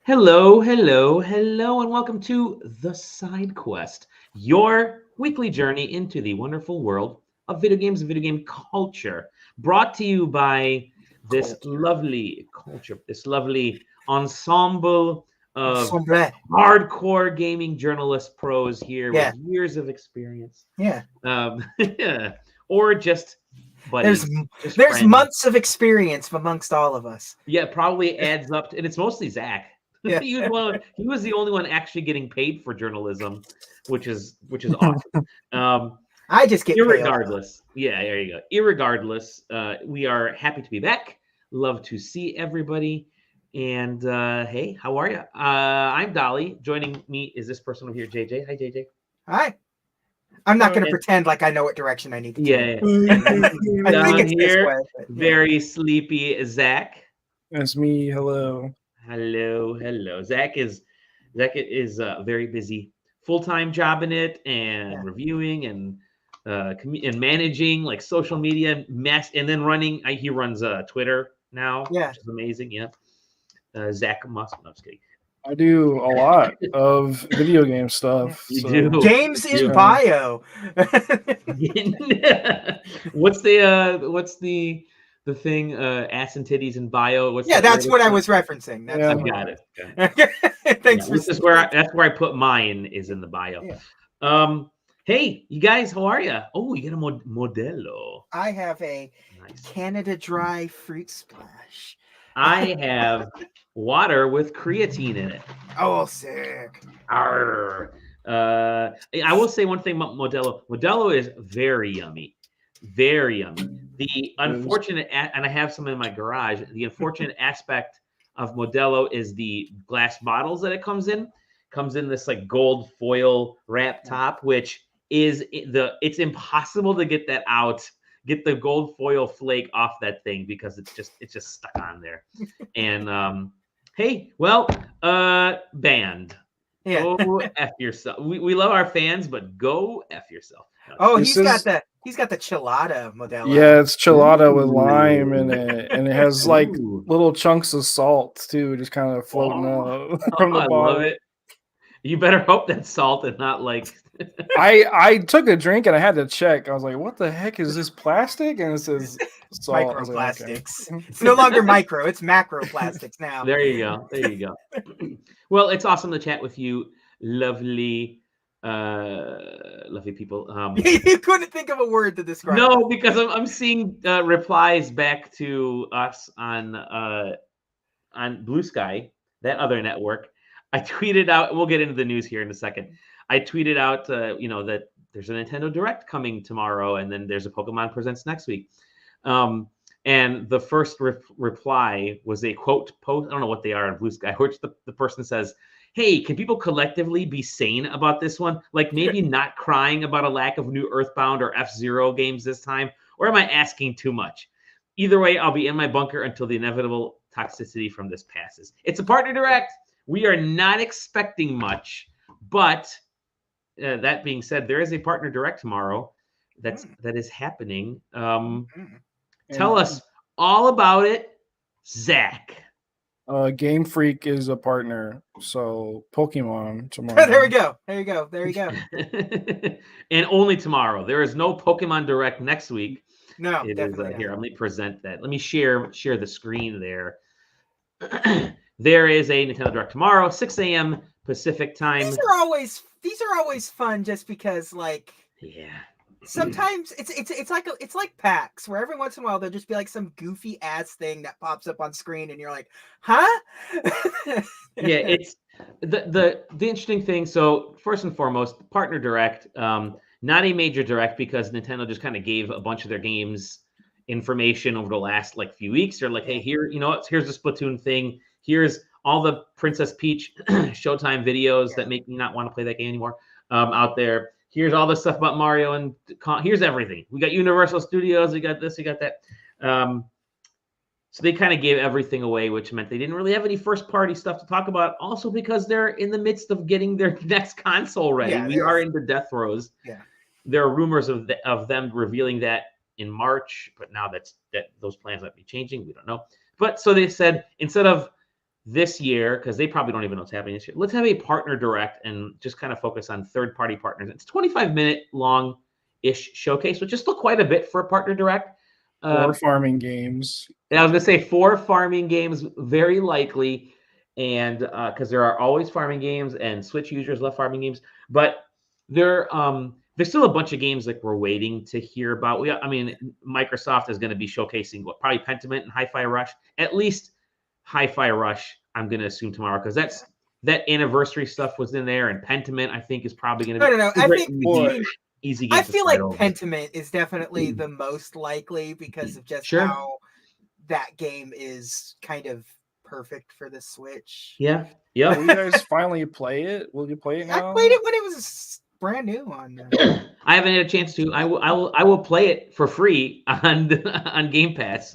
Hello, hello, hello, and welcome to the SideQuest, your weekly journey into the wonderful world of video games and video game culture. Brought to you by this lovely culture, this lovely ensemble of Ensemble. hardcore gaming journalist pros here Yeah. with years of experience, Yeah. or just There's buddies, just there's friends. months of experience amongst all of us. Yeah, it probably adds up to, and it's mostly Zach. Yeah. He was the only one actually getting paid for journalism, which is awesome. I just get paid. Irregardless, yeah, there you go. Irregardless, we are happy to be back. Love to see everybody. And hey, how are you? I'm Dolly. Joining me is this person over here, JJ. Hi, JJ. Hi. I'm not going to And- pretend like I know what direction I need to Yeah. take. I Down think it's this here, way. but, yeah. very sleepy Zach. That's me. Hello. Hello. Zach is very busy, full-time job in it, and reviewing and and managing like social media and then running. He runs Twitter now, which is amazing. Yeah, Zach Musk. No, I'm just kidding. I do a lot of video game stuff. You so- do. James in bio. What's the thing? Ass and titties in bio. That's what I was referencing. That's I've got it. Okay. Thanks for that's where I put mine is in the bio. Yeah. Hey, you guys, how are you? Oh, you get a Modelo. I have a Nice. Canada Dry fruit splash. I have water with creatine in it. Oh, sick. Arr. I will say one thing about Modelo. Modelo is very yummy. Very yummy. The unfortunate, and I have some in my garage, the unfortunate aspect of Modelo is the glass bottles that it comes in. Comes in this like gold foil wrap top, which is it's impossible to get that out. Get the gold foil flake off that thing because it's just stuck on there. And hey, well, banned. Yeah. Go F yourself. We love our fans, but go F yourself. Oh, he's got the chilada Modelo. Yeah, it's chilada with lime in it, and it has like little chunks of salt too, just kind of floating out from the I bottom. love it. You better hope that's salt and not like. I took a drink and I had to check. I was like, "What the heck is this plastic?" And it says salt. Microplastics. Like, okay. It's no longer micro; it's macroplastics now. There you go. Well, it's awesome to chat with you, lovely people. You couldn't think of a word to describe. No, because I'm seeing replies back to us on Blue Sky, that other network. I tweeted out. We'll get into the news here in a second. I tweeted out, that there's a Nintendo Direct coming tomorrow, and then there's a Pokemon Presents next week. And the first reply was a quote post. I don't know what they are on Blue Sky, which the person says, "Hey, can people collectively be sane about this one? Like maybe not crying about a lack of new Earthbound or F-Zero games this time, or am I asking too much? Either way, I'll be in my bunker until the inevitable toxicity from this passes." It's a partner direct. We are not expecting much, but that being said, there is a partner direct tomorrow that is happening. Tell us all about it, Zach. Game Freak is a partner, so Pokemon tomorrow. There you go. And only tomorrow. There is no Pokemon Direct next week. No, it definitely is here. Let me present that. Let me share the screen there. There is a Nintendo Direct tomorrow, 6 a.m. Pacific time. These are always fun, just because sometimes it's like PAX, where every once in a while there'll just be like some goofy ass thing that pops up on screen, and you're like, huh? Yeah, it's the interesting thing. So first and foremost, partner direct, not a major direct because Nintendo just kind of gave a bunch of their games information over the last few weeks. They're like, hey, here's the Splatoon thing. Here's all the Princess Peach Showtime videos that make me not want to play that game anymore out there. Here's all the stuff about Mario and here's everything. We got Universal Studios. We got this. We got that. So they kind of gave everything away, which meant they didn't really have any first party stuff to talk about. Also because they're in the midst of getting their next console ready. Yeah, we are in the death throes. Yeah. There are rumors of them revealing that in March, but now that those plans might be changing. We don't know. But so they said, instead of this year, because they probably don't even know what's happening this year, let's have a partner direct and just kind of focus on third-party partners. It's 25-minute long-ish showcase, which is still quite a bit for a partner direct. 4 farming games. And I was going to say 4 farming games, very likely, and because there are always farming games, and Switch users love farming games, but there's still a bunch of games like we're waiting to hear about. I mean, Microsoft is going to be showcasing probably Pentiment and Hi-Fi Rush, at least Hi-Fi Rush. I'm going to assume tomorrow because that anniversary stuff was in there, and Pentiment I think is probably going to be. No. I think easy. I feel like Pentiment is definitely the most likely because of just how that game is kind of perfect for the Switch. Yeah. Will you guys finally play it? Will you play it now? I played it when it was brand new on. I haven't had a chance to. I will play it for free on Game Pass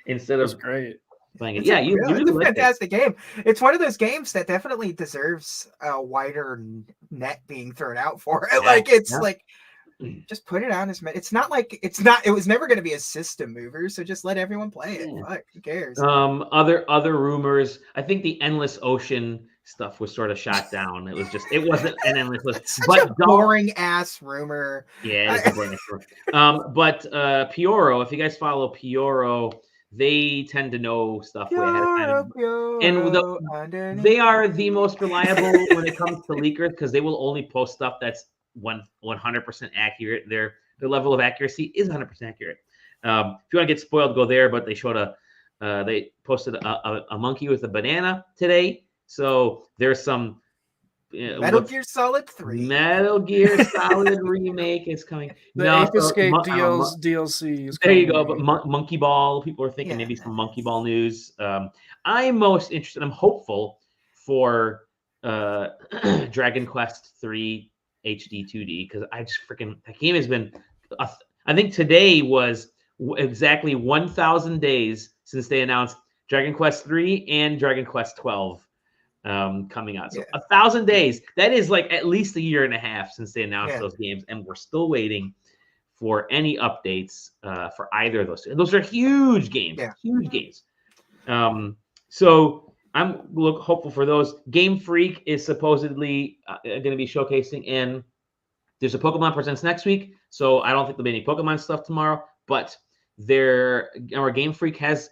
instead of great. playing it. It's a fantastic game. It's one of those games that definitely deserves a wider net being thrown out for it. Like just put it on as many. It was never going to be a system mover, so just let everyone play it. Fuck, who cares? Other rumors. I think the Endless Ocean stuff was sort of shot down. It wasn't an endless list. Such a boring ass rumor. Yeah, it's a boring rumor. But Pioro, if you guys follow Pioro, they tend to know stuff way ahead of time. And they are the most reliable when it comes to leakers because they will only post stuff that's 100% accurate. Their level of accuracy is 100% accurate. If you want to get spoiled, go there. But they showed they posted a monkey with a banana today. So there's some Metal Gear Solid 3. Metal Gear Solid remake is coming. The Ape Escape DLC is there coming. you go. But Monkey Ball, people are thinking maybe some Monkey Ball news. I'm most interested. I'm hopeful for Dragon Quest 3 HD 2D because I just that game has been. I think today was exactly 1,000 days since they announced Dragon Quest 3 and Dragon Quest 12 coming out. So 1,000 days. That is like at least a year and a half since they announced those games, and we're still waiting for any updates for either of those. And those are huge games. Yeah. Huge games. So I'm hopeful for those. Game Freak is supposedly going to be showcasing, and there's a Pokemon Presents next week. So I don't think there'll be any Pokemon stuff tomorrow. But our Game Freak has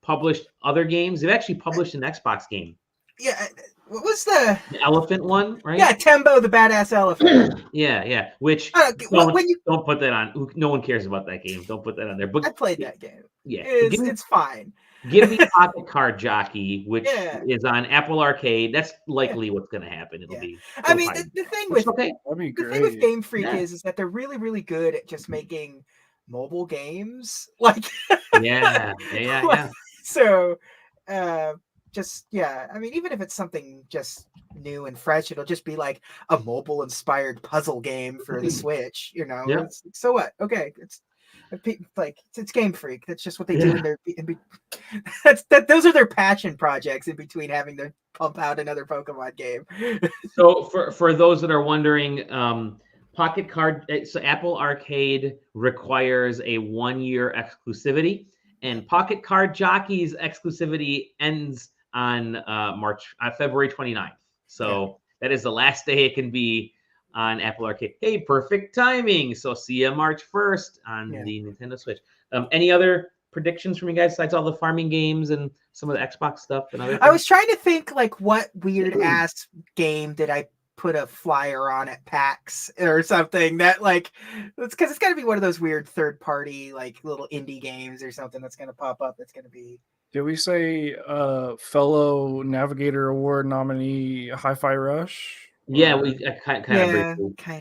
published other games. They've actually published an Xbox game. Yeah, what was the elephant one, right? Yeah, Tembo the Badass Elephant. yeah. Which don't put that on. No one cares about that game. Don't put that on there. But I played that game. Yeah, it's fine. Give me Pocket Card Jockey, which is on Apple Arcade. That's likely what's going to happen. It'll be. I mean, the thing with Game Freak is that they're really, really good at just making mobile games. Like. Yeah. So. I mean, even if it's something just new and fresh, it'll just be like a mobile inspired puzzle game for the Switch, so what? Okay. It's Game Freak. That's just what they do in those are their passion projects in between having to pump out another Pokemon game. So for those that are wondering, Pocket Card, so Apple Arcade requires a 1-year exclusivity, and Pocket Card Jockey's exclusivity ends on February 29th. So that is the last day it can be on Apple Arcade. Hey, perfect timing. So see you March 1st on the Nintendo Switch. Any other predictions from you guys besides all the farming games and some of the Xbox stuff and other things? I was trying to think like what weird ass game did I put a flyer on at PAX or something that it's because it's got to be one of those weird third party like little indie games or something that's going to pop up. That's going to be. Did we say fellow Navigator Award nominee Hi-Fi Rush? Yeah, we kind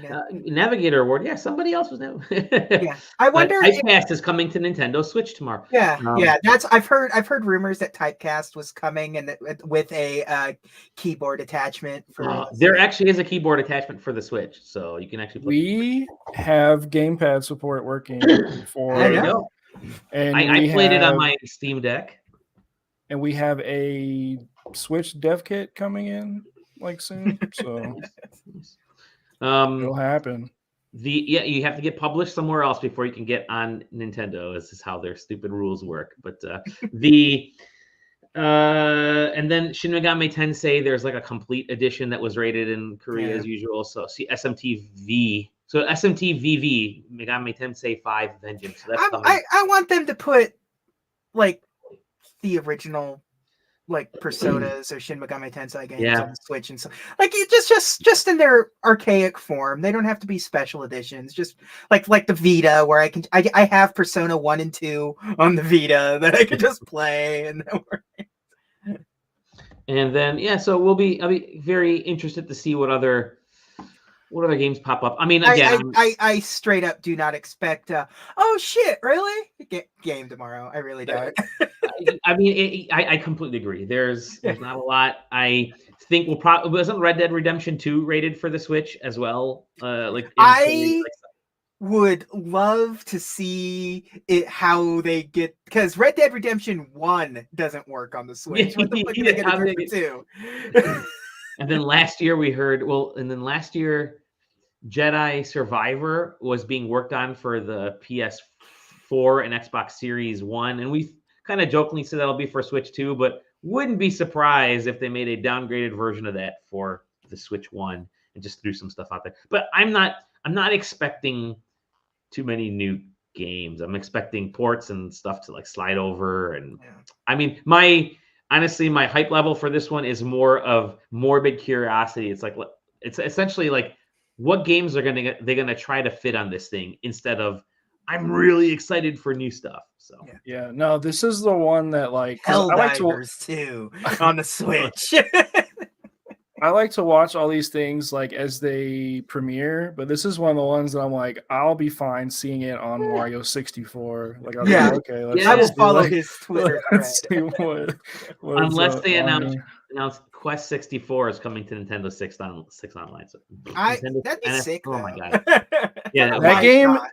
of. Navigator Award. Yeah, somebody else was now. Yeah, I wonder. Typecast is coming to Nintendo Switch tomorrow. Yeah, that's I've heard rumors that Typecast was coming and with a keyboard attachment for. There actually is a keyboard attachment for the Switch, so you can actually. We have gamepad support working for. There you go. And I played it on my Steam Deck. And we have a Switch dev kit coming in soon, so it'll happen. You have to get published somewhere else before you can get on Nintendo. This is how their stupid rules work. But And then Shin Megami Tensei, there's like a complete edition that was rated in Korea as usual. So see SMTV. So SMTVV, Megami Tensei 5 Vengeance. So that's coming. I want them to put like the original like Personas or Shin Megami Tensei games on the Switch and so like it just in their archaic form. They don't have to be special editions. Just like the Vita, where I have Persona 1 and 2 on the Vita that I could just play and then so I'll be very interested to see what other games pop up. I mean, again, I straight up do not expect oh shit, really? Game tomorrow. I really don't. I mean, I completely agree. There's not a lot. I think we'll probably wasn't Red Dead Redemption 2 rated for the Switch as well. Would love to see it how they get, because Red Dead Redemption 1 doesn't work on the Switch. What the fuck are they gonna do for 2? And then last year Jedi Survivor was being worked on for the PS4 and Xbox Series 1, and we kind of jokingly said that'll be for Switch 2, but wouldn't be surprised if they made a downgraded version of that for the Switch 1 and just threw some stuff out there. But I'm not expecting too many new games. I'm expecting ports and stuff to like slide over. And I mean, honestly, my hype level for this one is more of morbid curiosity. It's like, it's essentially like, what games are they're gonna try to fit on this thing, instead of I'm really excited for new stuff. So no, this is the one that like Helldivers 2 on the Switch. I like to watch all these things like as they premiere, but this is one of the ones that I'm like, I'll be fine seeing it on Mario 64. Like, I'll be like, okay, let's I will follow his Twitter let's see what unless they announce Quest 64 is coming to Nintendo 6 online. So that'd be sick. Oh my god!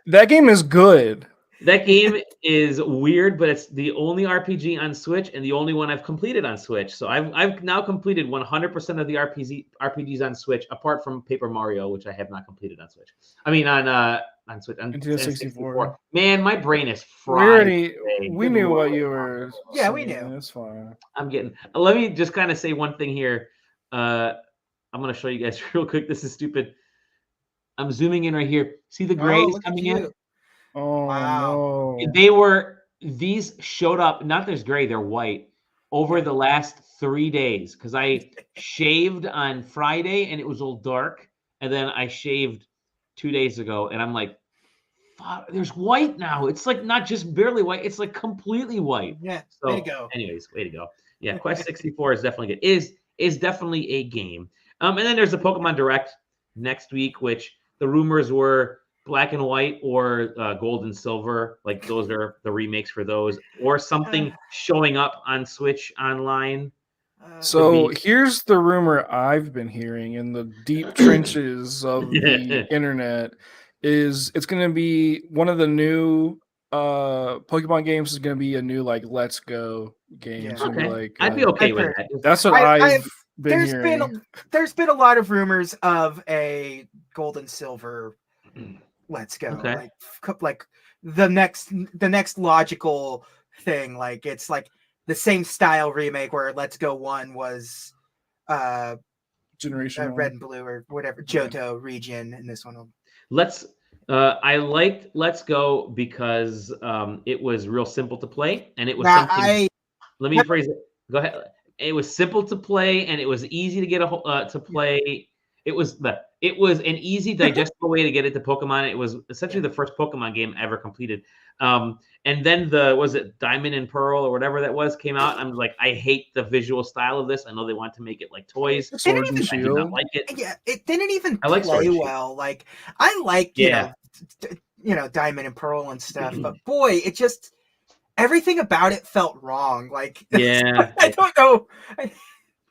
That game is good. That game is weird, but it's the only RPG on Switch and the only one I've completed on Switch. So I've now completed 100% of the RPGs on Switch, apart from Paper Mario, which I have not completed on Switch. I mean on Switch, on Nintendo 64. Man, my brain is fried. We knew what you were. Yeah, we knew. It's fine. Let me just kind of say one thing here. I'm going to show you guys real quick. This is stupid. I'm zooming in right here. See the grays coming in? Oh wow! These showed up. Not there's gray, they're white over the last 3 days, because I shaved on Friday and it was all dark, and then I shaved 2 days ago, and I'm like, there's white now. It's like not just barely white; it's like completely white. Yeah. So, way to go. Anyways, way to go. Yeah, Quest 64 is definitely good. Is definitely a game. And then there's the Pokemon Direct next week, which the rumors were Black and White or Gold and Silver. Like, those are the remakes for those, or something showing up on Switch Online. So here's the rumor I've been hearing in the deep trenches of the internet is it's going to be one of the new Pokemon games is going to be a new like Let's Go game. Yeah. So like, I'd be okay with that. That's what I've been hearing. There's been a lot of rumors of a Gold and Silver Let's Go, like the next logical thing. Like, it's like the same style remake where Let's Go 1 was Generation Red and Blue or whatever, Johto region, and this one I liked Let's Go because it was real simple to play, and it was something. Let me phrase it. Go ahead. It was simple to play, and it was easy to get to play. It was an easy, digestible way to get into Pokemon. It was essentially the first Pokemon game I ever completed. And then was it Diamond and Pearl or whatever that was came out. I'm like, I hate the visual style of this. I know they want to make it like toys. Sword and Shield. I did not like it. Yeah, it didn't even play well. Like, I like you know Diamond and Pearl and stuff, but boy, it just everything about it felt wrong. Like, I don't know.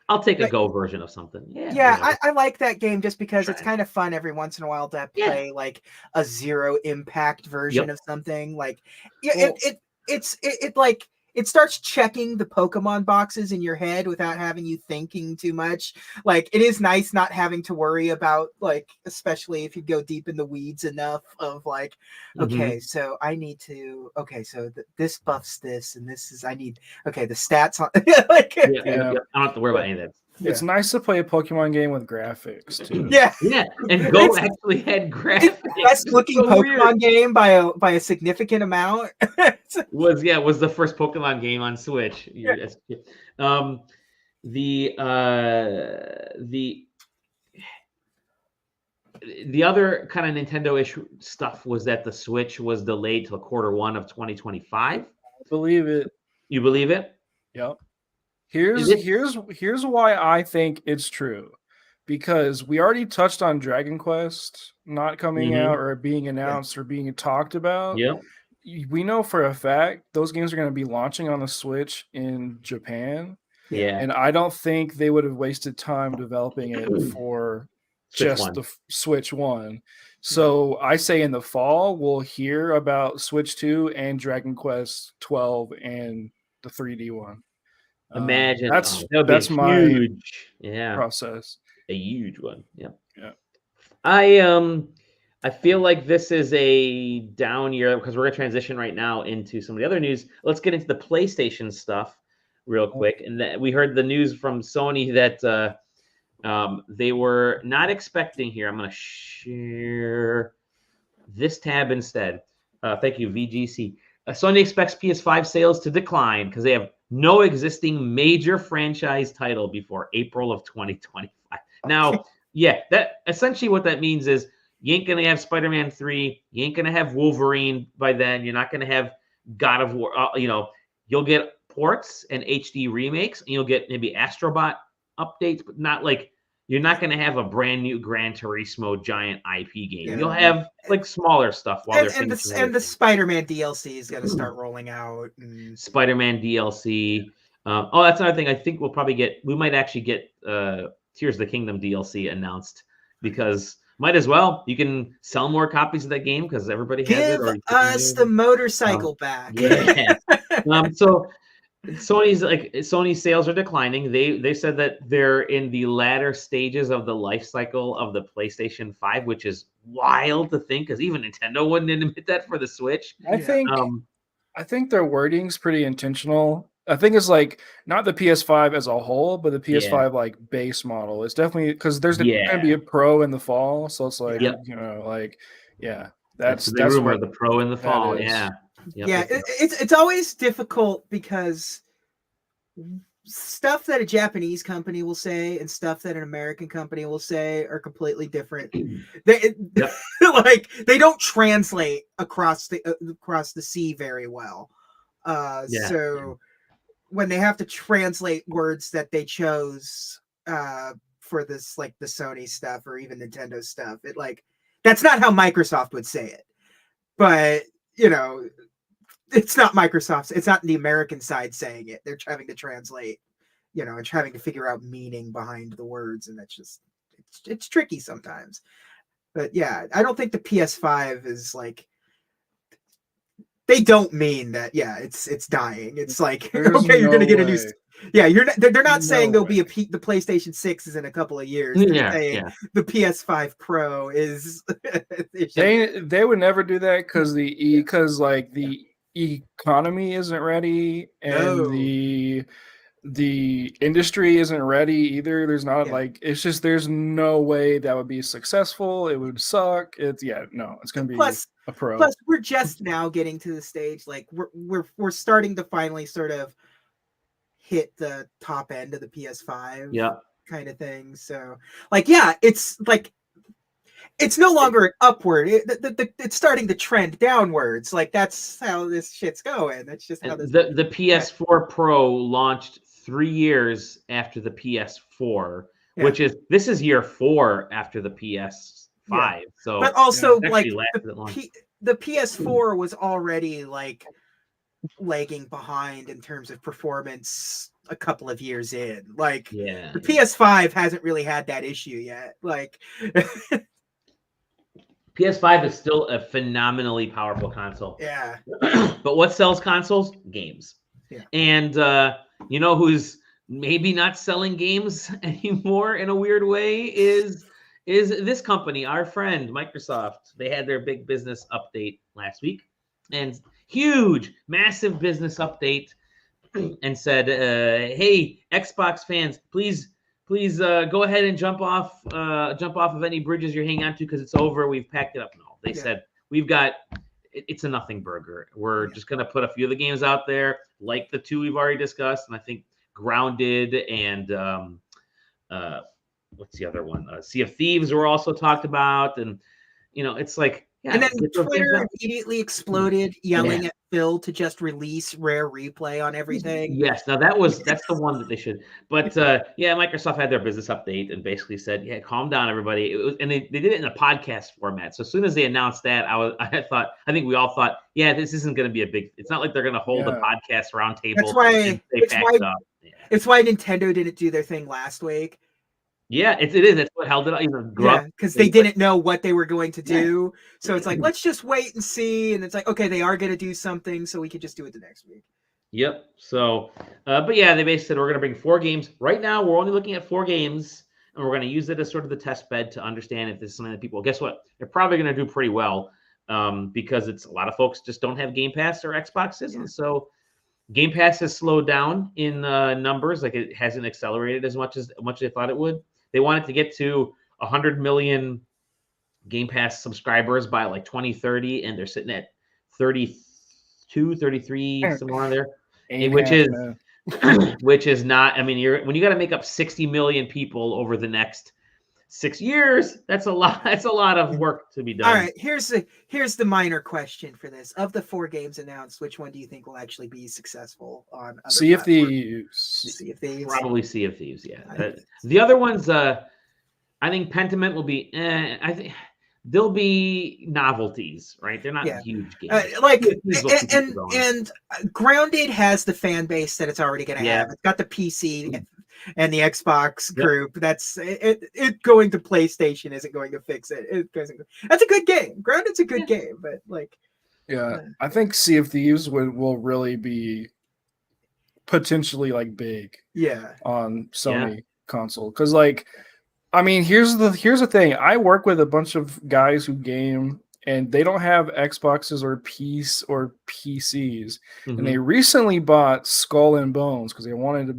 I'll take a Go version of something. I like that game just because it's kind of fun every once in a while to play like a zero impact version of something. Like, it's like it starts checking the Pokemon boxes in your head without having you thinking too much. Like, it is nice not having to worry about, like, especially if you go deep in the weeds enough of like, okay, so I need to, okay, so this buffs this, and this is, I need, okay, the stats on, like, I don't have to worry about any of that. It's nice to play a Pokemon game with graphics too. Yeah, and Go actually had graphics. It's the best looking So Pokemon game by a significant amount. Was the first Pokemon game on Switch. The other kind of Nintendo-ish stuff was that the Switch was delayed till Q1 of 2025. I believe it. You believe it? Yep. Here's why I think it's true. Because we already touched on Dragon Quest not coming out or being announced or being talked about. Yep. We know for a fact those games are going to be launching on the Switch in Japan. Yeah. And I don't think they would have wasted time developing it for just the Switch 1. So I say in the fall, we'll hear about Switch 2 and Dragon Quest 12 and the 3D one. Imagine that's my huge process. A huge one. Yeah. I feel like this is a down year because we're gonna transition right now into some of the other news. Let's get into the PlayStation stuff real quick. And we heard the news from Sony that they were not expecting here. I'm gonna share this tab instead. Thank you, VGC. Sony expects PS5 sales to decline because they have no existing major franchise title before April of 2025. Now, that essentially what that means is you ain't gonna have Spider-Man 3, you ain't gonna have Wolverine by then, you're not gonna have God of War. You'll get ports and HD remakes, and you'll get maybe Astrobot updates, but not like you're not gonna have a brand new Gran Turismo giant IP game. Yeah. You'll have like smaller stuff while and the Spider-Man DLC is gonna start rolling out. Spider-Man DLC. That's another thing. I think we might actually get Tears of the Kingdom DLC announced because might as well. You can sell more copies of that game because everybody has it. Give us the motorcycle back. Yeah. So Sony's sales are declining. They said that they're in the latter stages of the life cycle of the PlayStation 5, which is wild to think because even Nintendo wouldn't admit that for the Switch. I think their wording's pretty intentional. I think it's like not the PS5 as a whole, but the PS5 like base model. It's definitely because there's going to be a Pro in the fall, so it's like that's the rumor. The Pro in the fall, it's always difficult because stuff that a Japanese company will say and stuff that an American company will say are completely different. They don't translate across the sea very well. So when they have to translate words that they chose for this, like the Sony stuff or even Nintendo stuff, that's not how Microsoft would say it. But it's not Microsoft's. It's not the American side saying it. They're having to translate, and having to figure out meaning behind the words, and that's just it's tricky sometimes. But yeah, I don't think the PS5 is like. They don't mean that. Yeah, it's dying. It's like okay, you're gonna get a new. Yeah, they're not saying there'll be the PlayStation 6 is in a couple of years. They're saying the PS5 Pro is. They would never do that because the economy isn't ready and the industry isn't ready either. There's not it's just there's no way that would be successful. It would suck. It's gonna be a Pro. Plus, we're just now getting to the stage like we're starting to finally sort of hit the top end of the PS5 kind of thing. So it's no longer upward. It's starting to trend downwards. Like that's how this shit's going. That's just how the PS4 Pro launched 3 years after the PS4, which this is year 4 after the PS5. So, but also like the PS4 was already like lagging behind in terms of performance a couple of years in. Like the PS5 hasn't really had that issue yet. Like. PS5 is still a phenomenally powerful console. Yeah. But what sells consoles? Games. Yeah. And you know who's maybe not selling games anymore in a weird way is this company, our friend Microsoft. They had their big business update last week, and huge, massive business update, and said, "Hey, Xbox fans, please go ahead and jump off of any bridges you're hanging on to because it's over. We've packed it up." No, they said we've got. It's a Nothingburger. We're just gonna put a few of the games out there, like the two we've already discussed, and I think Grounded and what's the other one? Sea of Thieves were also talked about, and it's like, yeah. And then Twitter immediately exploded, yelling at Phil to just release Rare Replay on everything. Yes, now that's the one that they should. But yeah, Microsoft had their business update and basically said, "Yeah, calm down, everybody." And they did it in a podcast format. So as soon as they announced that, I think we all thought, yeah, this isn't going to be a big. It's not like they're going to hold a podcast roundtable. That's why it's why Nintendo didn't do their thing last week. Yeah, it is. That's what held it up. Yeah, because they didn't know what they were going to do. So it's like, let's just wait and see. And it's like, okay, they are going to do something, so we could just do it the next week. Yep. So, but yeah, they basically said we're going to bring 4 games. Right now, we're only looking at 4 games, and we're going to use it as sort of the test bed to understand if this is something that people. Guess what? They're probably going to do pretty well because it's a lot of folks just don't have Game Pass or Xboxes, and so Game Pass has slowed down in numbers. Like it hasn't accelerated as much as they thought it would. They wanted to get to 100 million Game Pass subscribers by like 2030, and they're sitting at 32, 33, somewhere around there, which is not. I mean, when you got to make up 60 million people over the next 6 years, that's a lot. That's a lot of work to be done. All right, here's the minor question for this: of the 4 games announced, which one do you think will actually be successful on other Sea of Thieves? Thieves. Probably Sea of Thieves. Yeah. The other ones, I think Pentiment will be. I think they'll be novelties, right? They're not huge games. And Grounded has the fan base that it's already going to have. It's got the PC and the Xbox group. That's it. Going to PlayStation isn't going to fix it. That's a good game. Grounded's a good game, but like, I think Sea of Thieves will really be potentially like big, on Sony console, because like. I mean, here's the thing. I work with a bunch of guys who game, and they don't have Xboxes or PCs. And they recently bought Skull and Bones because they wanted to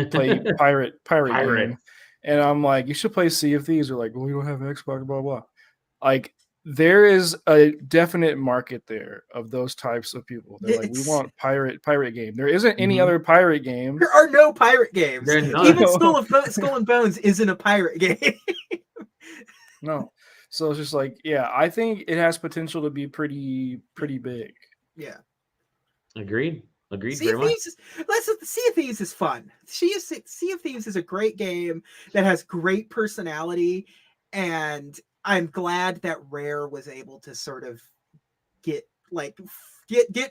play pirate game. And I'm like, you should play Sea of Thieves. They're like, well, we don't have Xbox, blah blah. Like, there is a definite market there of those types of people. They're like, we want pirate game. There isn't any other pirate game. There are no pirate games. Even Skull and Bones isn't a pirate game. No. So it's just like, I think it has potential to be pretty big. Yeah. Agreed. Sea of Thieves is fun. Sea of Thieves is a great game that has great personality, and I'm glad that Rare was able to sort of get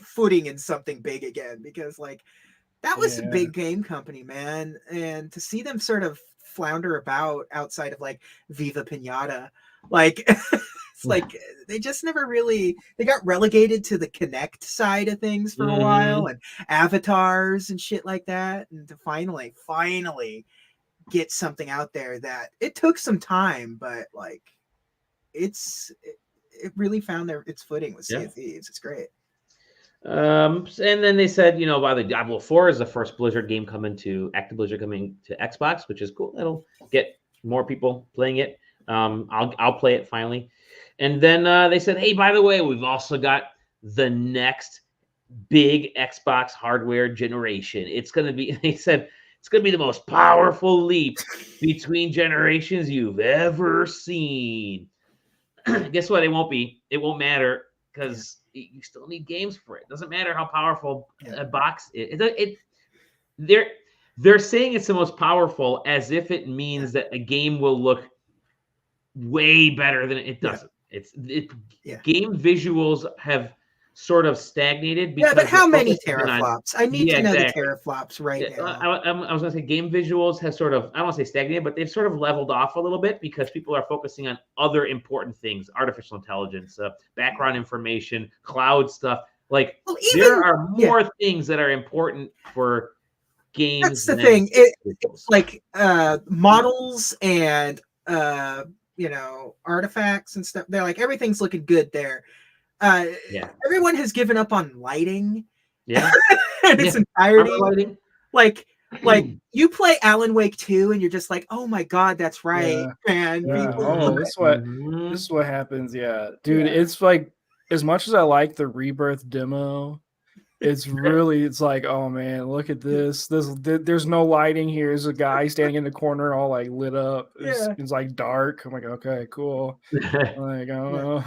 footing in something big again, because like that was a big game company, man. And to see them sort of flounder about outside of like Viva Pinata, like it's like they just never really, they got relegated to the Kinect side of things for a while, and avatars and shit like that. And to finally get something out there that it took some time, but like it really found its footing with Sea of Thieves. It's great. And then they said, by the Diablo 4 is the first Blizzard game coming to Xbox, which is cool. That'll get more people playing it. I'll play it finally. And then they said, hey, by the way, we've also got the next big Xbox hardware generation. It's going to be, they said, it's going to be the most powerful leap between generations you've ever seen. Guess what? It won't be. It won't matter because you still need games for it. It doesn't matter how powerful a box is. They're saying it's the most powerful as if it means that a game will look way better than it doesn't. Game visuals have sort of stagnated. But how many teraflops? I need to know the teraflops right now. I was going to say game visuals have sort of, I don't want to say stagnated, but they've sort of leveled off a little bit because people are focusing on other important things, artificial intelligence, background information, cloud stuff. Like Well, there even are more things that are important for games. that's the than thing. visuals. It's like models and artifacts and stuff. They're like everything's looking good there. Yeah. Everyone has given up on lighting Yeah. in its Yeah. entirety. Armor lighting. Like you play Alan Wake 2 and you're just like, oh my god, that's right, man. Yeah. People Oh, love this Mhm. is what happens. Yeah, dude. Yeah. It's like as much as I like the Rebirth demo, it's like, oh man, look at this. There's no lighting here. There's a guy standing in the corner, all like lit up. Yeah. It's like dark. I'm like, okay, cool. Like, I don't know.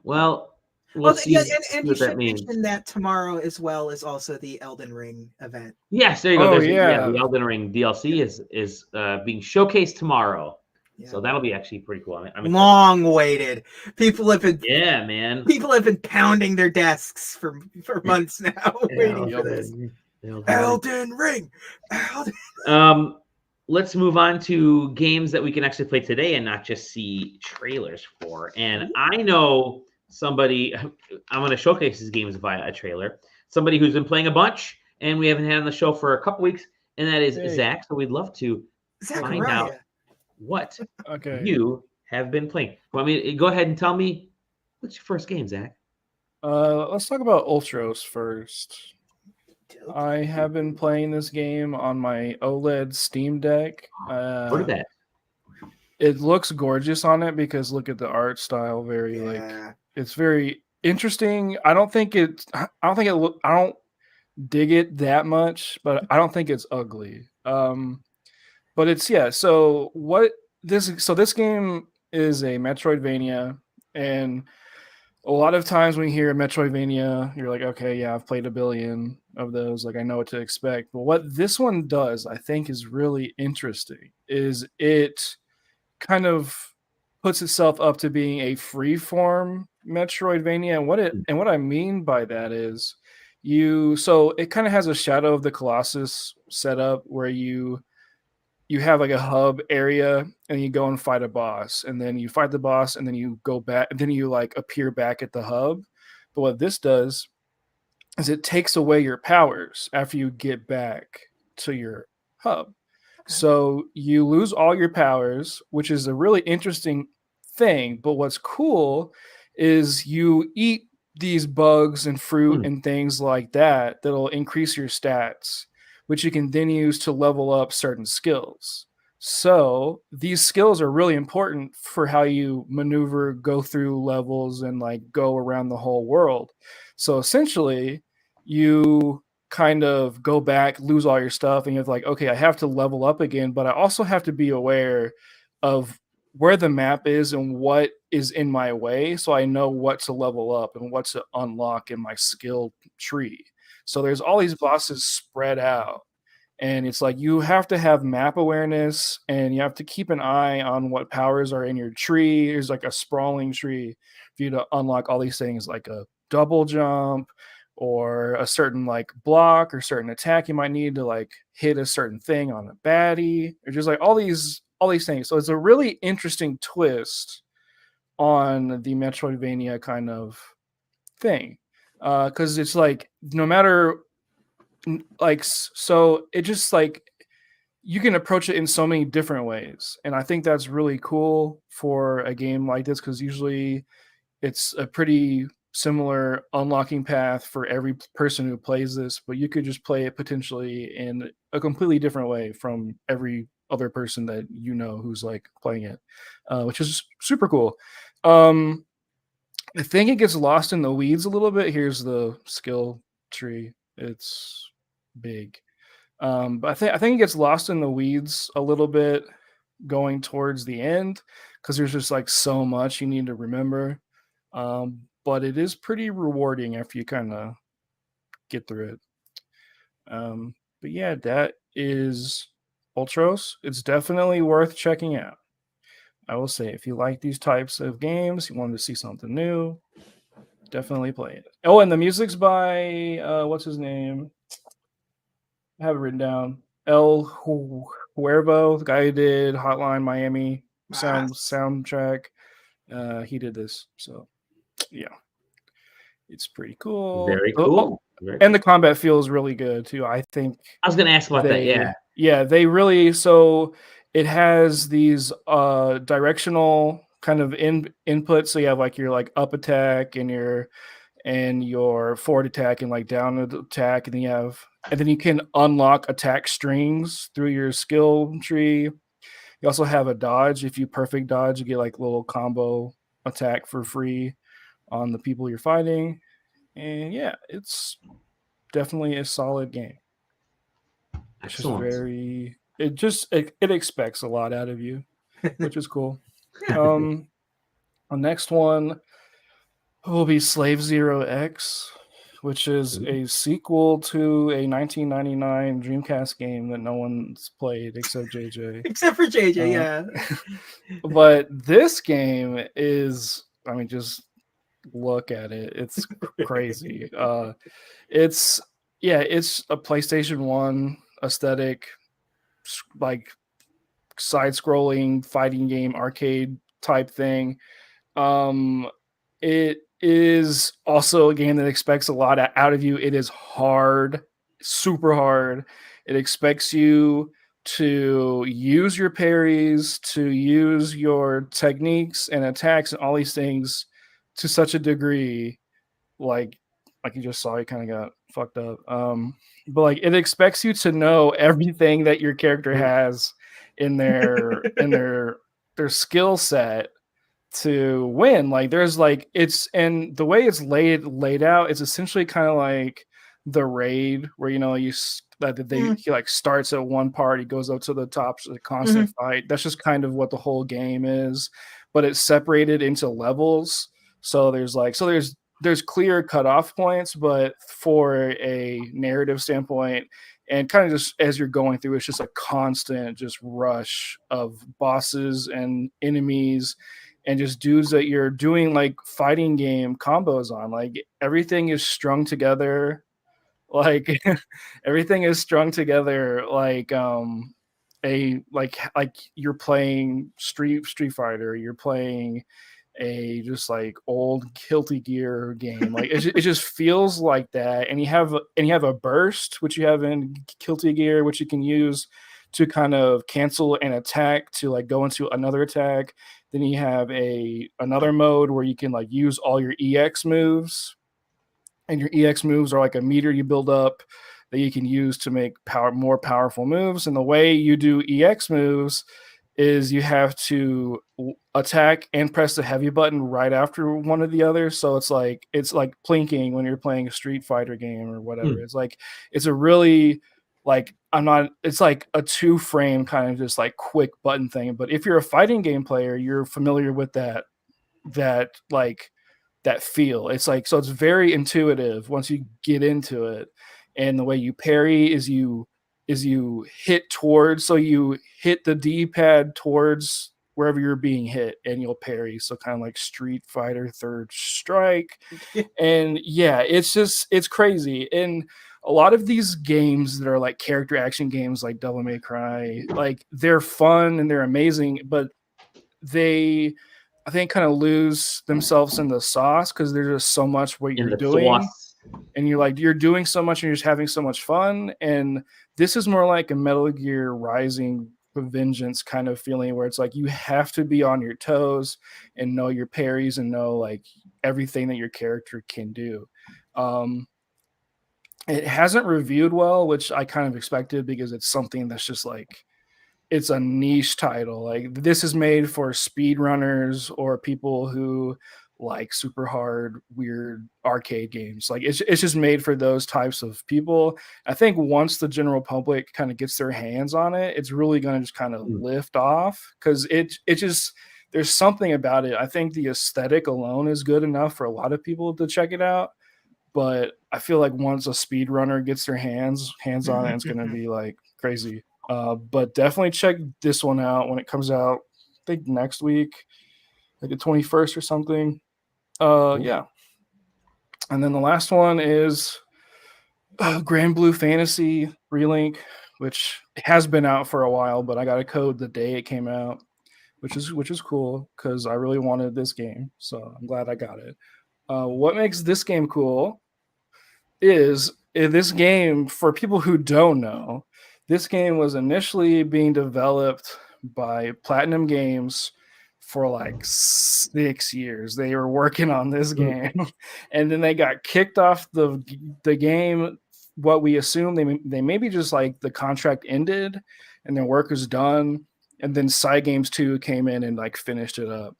Well, we'll Well, see, yeah, see and you what that should means. mention that tomorrow as well is also the Elden Ring event. Yes, there you go. Oh, There's yeah. the Elden Ring DLC is being showcased tomorrow. Yeah. So that'll be actually pretty cool. I'm excited. Long awaited. People have been man. People have been pounding their desks for months now, waiting for this. Elden Ring. Let's move on to games that we can actually play today and not just see trailers for. And I know somebody. I'm going to showcase these games via a trailer. Somebody who's been playing a bunch, and we haven't had on the show for a couple weeks, and that is Zach. So we'd love to find out what you have been playing. Want me to go ahead and tell me what's your first game, Zach? Let's talk about Ultros first. I have been playing this game on my OLED Steam Deck. Look at that. It looks gorgeous on it because look at the art style. It's very interesting. I don't dig it that much, but I don't think it's ugly. But it's So this game is a Metroidvania, and a lot of times when you hear Metroidvania, you're like, okay, yeah, I've played a billion of those. Like I know what to expect. But what this one does, I think, is really interesting. Is it kind of puts itself up to being a freeform Metroidvania, and what I mean by that is so it kind of has a Shadow of the Colossus setup where you have like a hub area and you go and fight a boss, and then you fight the boss and then you go back and then you like appear back at the hub. But what this does is it takes away your powers after you get back to your hub. So you lose all your powers, which is a really interesting thing. But what's cool is you eat these bugs and fruit and things like that that'll increase your stats, which you can then use to level up certain skills. So these skills are really important for how you maneuver, go through levels, and like go around the whole world. So essentially, you kind of go back, lose all your stuff, and you're like, okay, I have to level up again, but I also have to be aware of where the map is and what is in my way, so I know what to level up and what to unlock in my skill tree. So there's all these bosses spread out, and it's like you have to have map awareness and you have to keep an eye on what powers are in your tree. There's like a sprawling tree for you to unlock all these things, like a double jump or a certain like block or certain attack you might need to like hit a certain thing on a baddie, or just like all these things. So it's a really interesting twist on the Metroidvania kind of thing, because it's like no matter like so it just like you can approach it in so many different ways, and I think that's really cool for a game like this, because usually it's a pretty similar unlocking path for every person who plays this, but you could just play it potentially in a completely different way from every other person that you know who's like playing it, which is super cool. I think it gets lost in the weeds a little bit. Here's the skill tree. It's big. But I think it gets lost in the weeds a little bit going towards the end, because there's just like so much you need to remember. But it is pretty rewarding after you kind of get through it. But yeah, that is Ultros. It's definitely worth checking out. I will say, if you like these types of games, you wanted to see something new, definitely play it. Oh, and the music's by what's his name? I have it written down. El Huervo, the guy who did Hotline Miami soundtrack. He did this. So yeah, it's pretty cool. Very cool. And the combat feels really good too. I think I was gonna ask about that. Yeah. they really, so it has these directional kind of input. So you have like your like up attack and your forward attack and like down attack, and then you can unlock attack strings through your skill tree. You also have a dodge. If you perfect dodge, you get like a little combo attack for free on the people you're fighting. And yeah, it's definitely a solid game. It's just Excellent. it expects a lot out of you, which is cool. The next one will be Slave Zero X, which is a sequel to a 1999 Dreamcast game that no one's played except JJ. Except for JJ, yeah. But this game is, I mean, just look at it. It's crazy. It's a PlayStation 1 aesthetic, like side-scrolling fighting game arcade type thing. It is also a game that expects a lot out of you. It is hard, super hard. It expects you to use your parries, to use your techniques and attacks and all these things to such a degree, like you just saw, it kind of got fucked up. But like it expects you to know everything that your character has in their skill set to win. Like there's like and the way it's laid out, it's essentially kind of like the raid where he like starts at one part, he goes up to the top, so the constant fight. That's just kind of what the whole game is, but it's separated into levels. So there's clear cutoff points, but for a narrative standpoint, and kind of just as you're going through, it's just a constant just rush of bosses and enemies and just dudes that you're doing like fighting game combos on. Like everything is strung together. Like everything is strung together like like you're playing Street Fighter, you're playing a just like old Guilty Gear game. Like it just feels like that. And you have a burst, which you have in Guilty Gear, which you can use to kind of cancel an attack to like go into another attack. Then you have another mode where you can like use all your EX moves, and your EX moves are like a meter you build up that you can use to make more powerful moves. And the way you do EX moves is you have to attack and press the heavy button right after one or the other. So it's like plinking when you're playing a Street Fighter game or whatever. It's a really like it's like a 2-frame kind of just like quick button thing. But if you're a fighting game player, you're familiar with that feel. It's like, so it's very intuitive once you get into it. And the way you parry is you hit towards, so you hit the D-pad towards wherever you're being hit and you'll parry. So kind of like Street Fighter Third Strike. And yeah, it's crazy. And a lot of these games that are like character action games like Devil May Cry, like they're fun and they're amazing, but I think kind of lose themselves in the sauce because there's just so much what you're doing. Sauce. And you're doing so much and you're just having so much fun. And this is more like a Metal Gear Rising Vengeance kind of feeling where it's like you have to be on your toes and know your parries and know like everything that your character can do. It hasn't reviewed well, which I kind of expected because it's something that's just like, it's a niche title. Like this is made for speedrunners or people who like super hard, weird arcade games. Like it's just made for those types of people. I think once the general public kind of gets their hands on it, it's really going to just kind of lift off because it just, there's something about it. I think the aesthetic alone is good enough for a lot of people to check it out. But I feel like once a speedrunner gets their hands on it, it's going to be like crazy. But definitely check this one out when it comes out. I think next week, like the 21st or something. Yeah. And then the last one is Grand Blue Fantasy Relink, which has been out for a while, but I got a code the day it came out, which is cool because I really wanted this game, so I'm glad I got it. What makes this game cool is this game, for people who don't know, this game was initially being developed by Platinum Games for like 6 years. They were working on this game, and then they got kicked off the game. What we assume they maybe just like the contract ended and their work was done, and then Cygames 2 came in and like finished it up.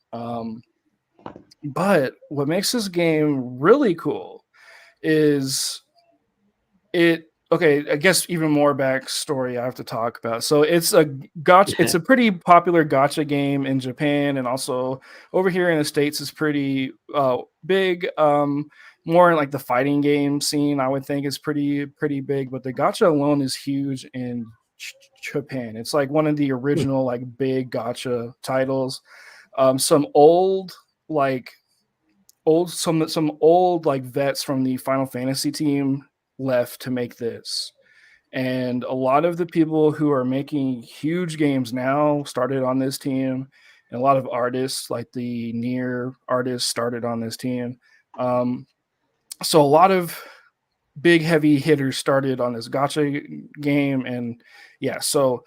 But what makes this game really cool is I guess even more backstory I have to talk about. So it's a gotcha. It's a pretty popular gotcha game in Japan, and also over here in the States is pretty big. More in like the fighting game scene, I would think is pretty big. But the gotcha alone is huge in Japan. It's like one of the original like big gotcha titles. Some old like vets from the Final Fantasy team left to make this, and a lot of the people who are making huge games now started on this team, and a lot of artists like the Nier artists started on this team. So a lot of big heavy hitters started on this gotcha game, and yeah, so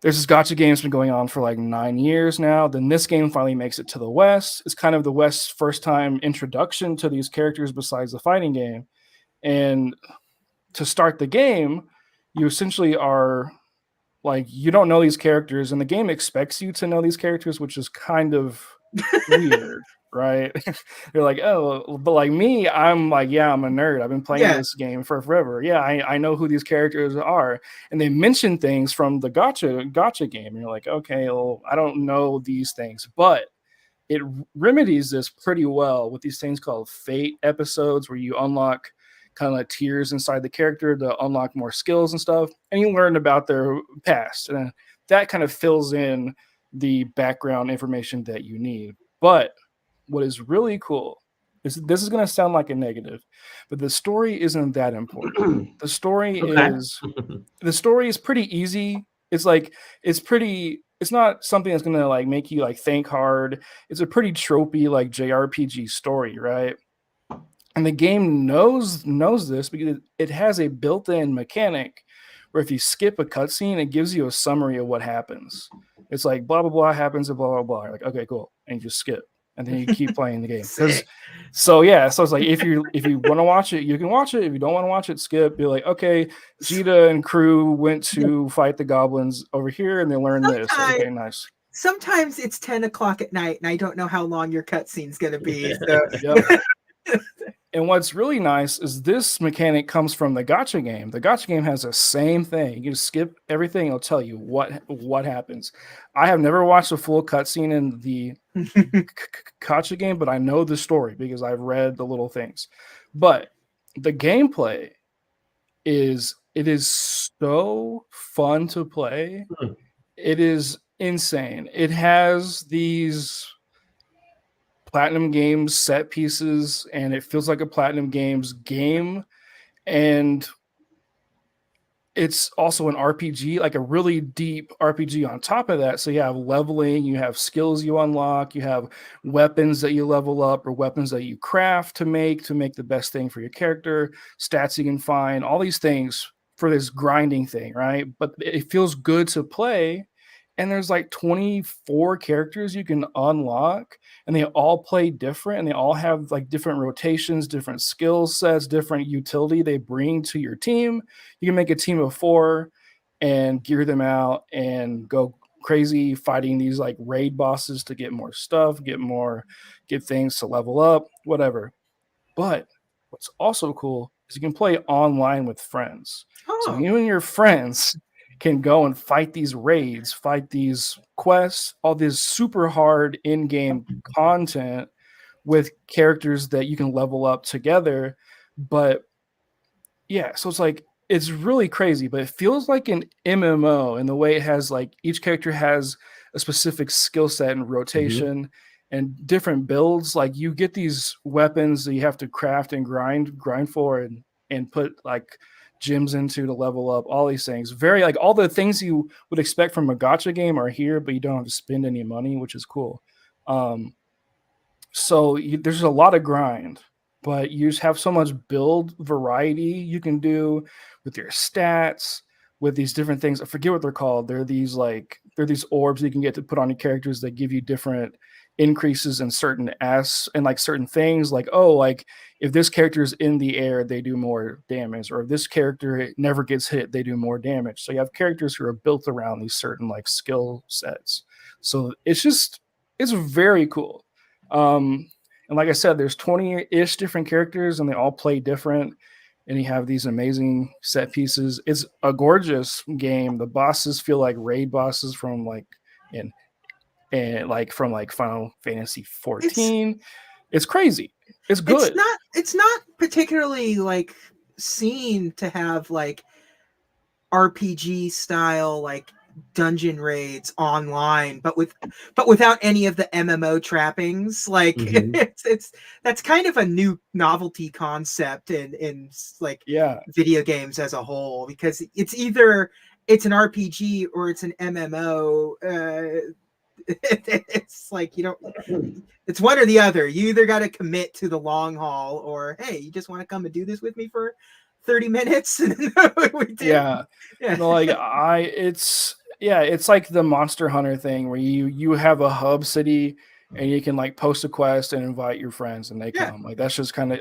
there's this gotcha game's been going on for like 9 years now. Then this game finally makes it to the West. It's kind of the West's first time introduction to these characters besides the fighting game. And to start the game, you essentially are like, you don't know these characters, and the game expects you to know these characters, which is kind of weird, right? You're like, oh, but like me, I'm like, yeah, I'm a nerd. I've been playing this game for forever. Yeah, I know who these characters are. And they mention things from the gotcha game. And you're like, okay, well, I don't know these things, but it remedies this pretty well with these things called fate episodes, where you unlock kind of like tiers inside the character to unlock more skills and stuff, and you learn about their past, and that kind of fills in the background information that you need. But what is really cool is, this is going to sound like a negative, but the story isn't that important. The story is pretty easy. It's not something that's going to like make you like think hard. It's a pretty tropey like JRPG story, right? And the game knows this because it has a built-in mechanic where if you skip a cutscene, it gives you a summary of what happens. It's like blah blah blah happens and blah blah blah. You're like, okay, cool, and you just skip, and then you keep playing the game. So it's like if you want to watch it, you can watch it. If you don't want to watch it, skip. Be like, okay, Jita and crew went to fight the goblins over here, and they learned this. Okay, nice. Sometimes it's 10 o'clock at night, and I don't know how long your cutscene's going to be. So. Yep. And what's really nice is this mechanic comes from the gotcha game. The gotcha game has the same thing. You just skip everything; it'll tell you what happens. I have never watched a full cutscene in the gotcha game, but I know the story because I've read the little things. But the gameplay is so fun to play. It is insane. It has these Platinum Games set pieces, and it feels like a Platinum Games game, and it's also an RPG, like a really deep RPG on top of that. So you have leveling, you have skills you unlock, you have weapons that you level up, or weapons that you craft to make the best thing for your character, stats you can find, all these things for this grinding thing, right? But it feels good to play. And there's like 24 characters you can unlock, and they all play different, and they all have like different rotations, different skill sets, different utility they bring to your team. You can make a team of 4 and gear them out and go crazy fighting these like raid bosses to get more stuff, get things to level up, whatever. But what's also cool is you can play online with friends. So you and your friends can go and fight these raids, fight these quests, all this super hard in-game content with characters that you can level up together. But yeah, so it's really crazy, but it feels like an MMO in the way it has like each character has a specific skill set and rotation and different builds. Like you get these weapons that you have to craft and grind for and put like gems into to level up, all these things. Very like all the things you would expect from a gacha game are here, but you don't have to spend any money, which is cool. So there's a lot of grind, but you just have so much build variety you can do with your stats, with these different things. I forget what they're called. They're these orbs you can get to put on your characters that give you different increases in certain and like certain things. Like, oh, like if this character is in the air, they do more damage, or if this character never gets hit, they do more damage. So you have characters who are built around these certain like skill sets. So it's very cool. And like I said, there's 20-ish different characters and they all play different. And you have these amazing set pieces. It's a gorgeous game. The bosses feel like raid bosses from like from like Final Fantasy 14. It's crazy. It's good. It's not particularly like seen to have like RPG style like dungeon raids online, but without any of the MMO trappings. Like it's that's kind of a new novelty concept in like video games as a whole, because it's either it's an RPG or it's an MMO. It's like it's one or the other. You either got to commit to the long haul, or hey, you just want to come and do this with me for 30 minutes. We do. Yeah. No, like it's like the Monster Hunter thing where you have a hub city and you can like post a quest and invite your friends and they come. Like that's just kind of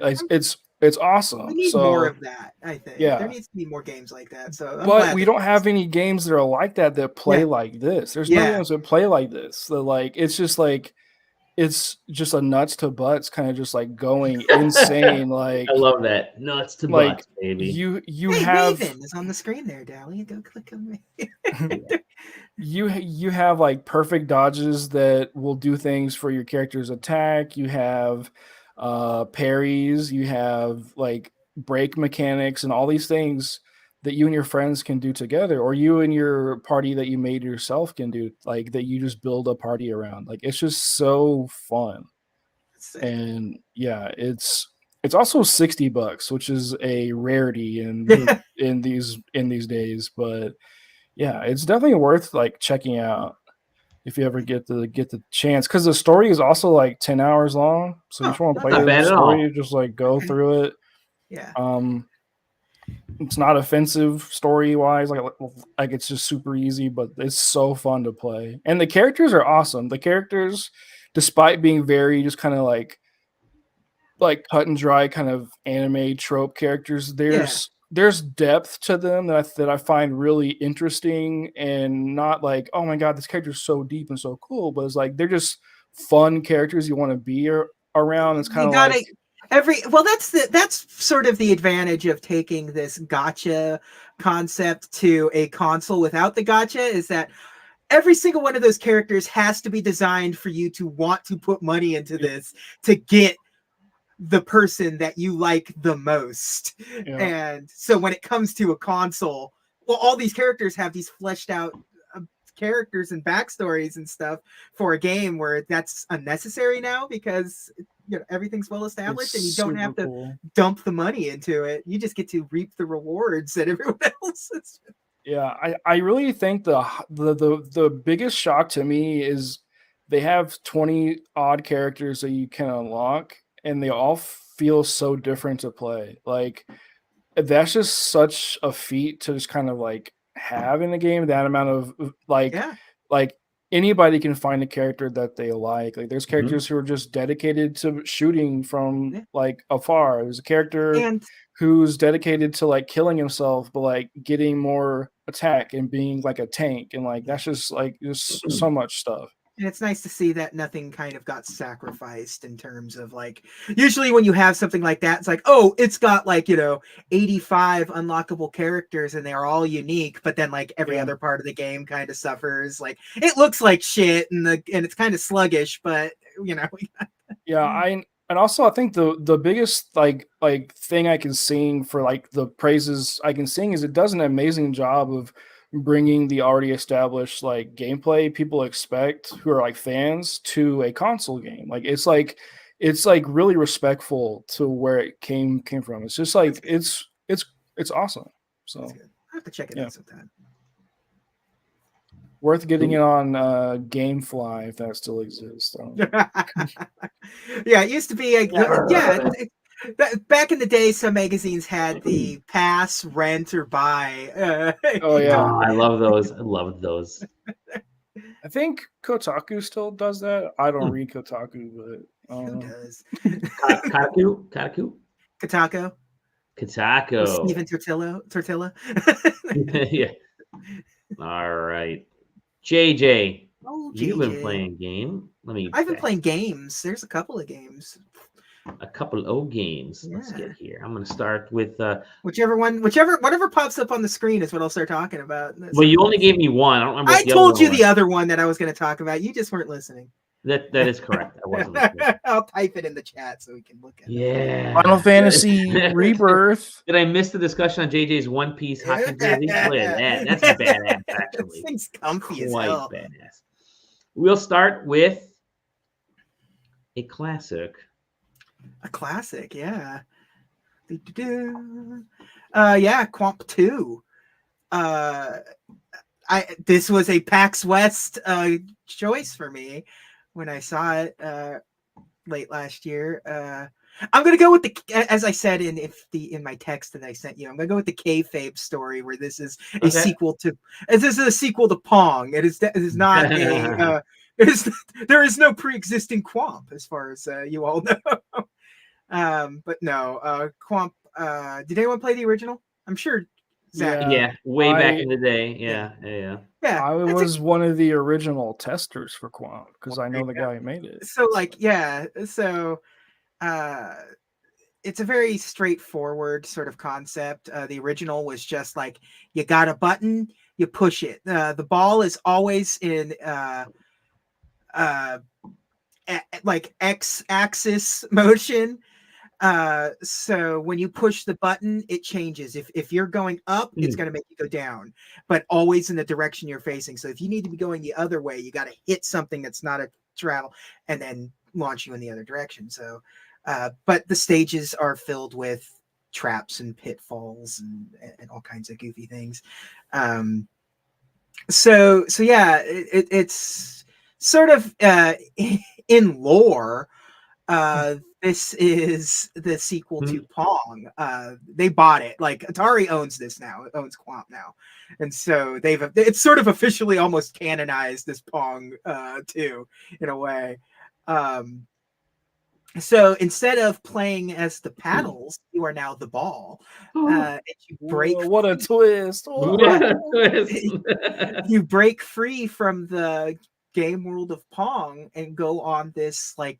it's awesome. We need more of that, I think. Yeah. There needs to be more games like that. So but we don't have any games that are like that play like this. There's no games that play like this. So like it's just a nuts to butts kind of just like going insane. Like I love that. Nuts to butts, baby. You have Raven is on the screen there, Dally. Go click on me. You have like perfect dodges that will do things for your character's attack. You have parries, you have like break mechanics and all these things that you and your friends can do together, or you and your party that you made yourself can do, like that you just build a party around. Like it's just so fun. And yeah, it's also $60, which is a rarity in these days. But yeah, it's definitely worth like checking out if you ever get the chance, because the story is also like 10 hours long. So if you want to play the story, just like go through it. Yeah. It's not offensive story wise, like it's just super easy, but it's so fun to play. And the characters are awesome. The characters, despite being very just kind of like cut and dry kind of anime trope characters, there's depth to them that I find really interesting, and not like, oh my god, this character's so deep and so cool, but it's like they're just fun characters you want to be around. It's kind of like that's sort of the advantage of taking this gacha concept to a console without the gacha, is that every single one of those characters has to be designed for you to want to put money into this to get the person that you like the most. And so when it comes to a console, well, all these characters have these fleshed out characters and backstories and stuff for a game where that's unnecessary now, because everything's well established and you don't have to dump the money into it. You just get to reap the rewards that everyone else is. Yeah, I really think the biggest shock to me is they have 20 odd characters that you can unlock, and they all feel so different to play. Like that's just such a feat to just kind of like have in the game, that amount of like anybody can find a character that they like. Like there's characters who are just dedicated to shooting from like afar. There's a character who's dedicated to like killing himself, but like getting more attack and being like a tank, and like that's just like just so much stuff. And it's nice to see that nothing kind of got sacrificed in terms of like, usually when you have something like that, it's like, oh, it's got like, 85 unlockable characters and they're all unique, but then like every other part of the game kind of suffers. Like it looks like shit and it's kind of sluggish, but And also I think the biggest like thing I can sing for like the praises I can sing is it does an amazing job of bringing the already established like gameplay people expect who are like fans to a console game. Like it's like really respectful to where it came from. It's just like it's awesome. So I have to check it out sometime. Worth getting it on GameFly if that still exists. Yeah, it used to be. Back in the day, some magazines had the pass, rent, or buy. Oh yeah, I love those. I loved those. I think Kotaku still does that. I don't read Kotaku, but who does? Kotaku. Stephen Tortilla. Yeah. All right. JJ, Oh, you've been JJ. playing game. I've been playing games. There's a couple of games. A couple of games. Yeah. Let's get here. I'm going to start with whatever pops up on the screen is what I'll start talking about. Well, you only gave me one. I don't remember. I told you the other one that I was going to talk about. You just weren't listening. That is correct. I wasn't listening. I'll type it in the chat so we can look at it. Yeah. Final Fantasy Rebirth. Did I miss the discussion on JJ's One Piece hockey jersey? Look at that. That's badass, actually. This thing's comfy as Quite hell. badass. We'll start with a classic. A classic, yeah. Yeah, Quamp 2. This was a PAX West choice for me when I saw it late last year. I'm gonna go with as I said in my text that I sent you. I'm gonna go with the kayfabe story where this is a sequel to. This is a sequel to Pong. It is not a. There is no pre-existing Quamp as far as you all know. But no, Quamp. Did anyone play the original? I'm sure. Zach. Yeah, way back in the day. Yeah. I was one of the original testers for Quamp because I know the guy who made it. So it's a very straightforward sort of concept. The original was just like you got a button, you push it. The ball is always in like x-axis motion. So when you push the button, it changes. If you're going up, it's going to make you go down, but always in the direction you're facing. So if you need to be going the other way, you got to hit something that's not a travel and then launch you in the other direction. So, but the stages are filled with traps and pitfalls and all kinds of goofy things. So yeah, it's sort of in lore. This is the sequel to Pong. They bought it. Like Atari owns this now. It owns Quamp now, and so it's sort of officially almost canonized this Pong too, in a way. So instead of playing as the paddles, you are now the ball. And you break. What a twist! You break free from the game world of Pong and go on this like.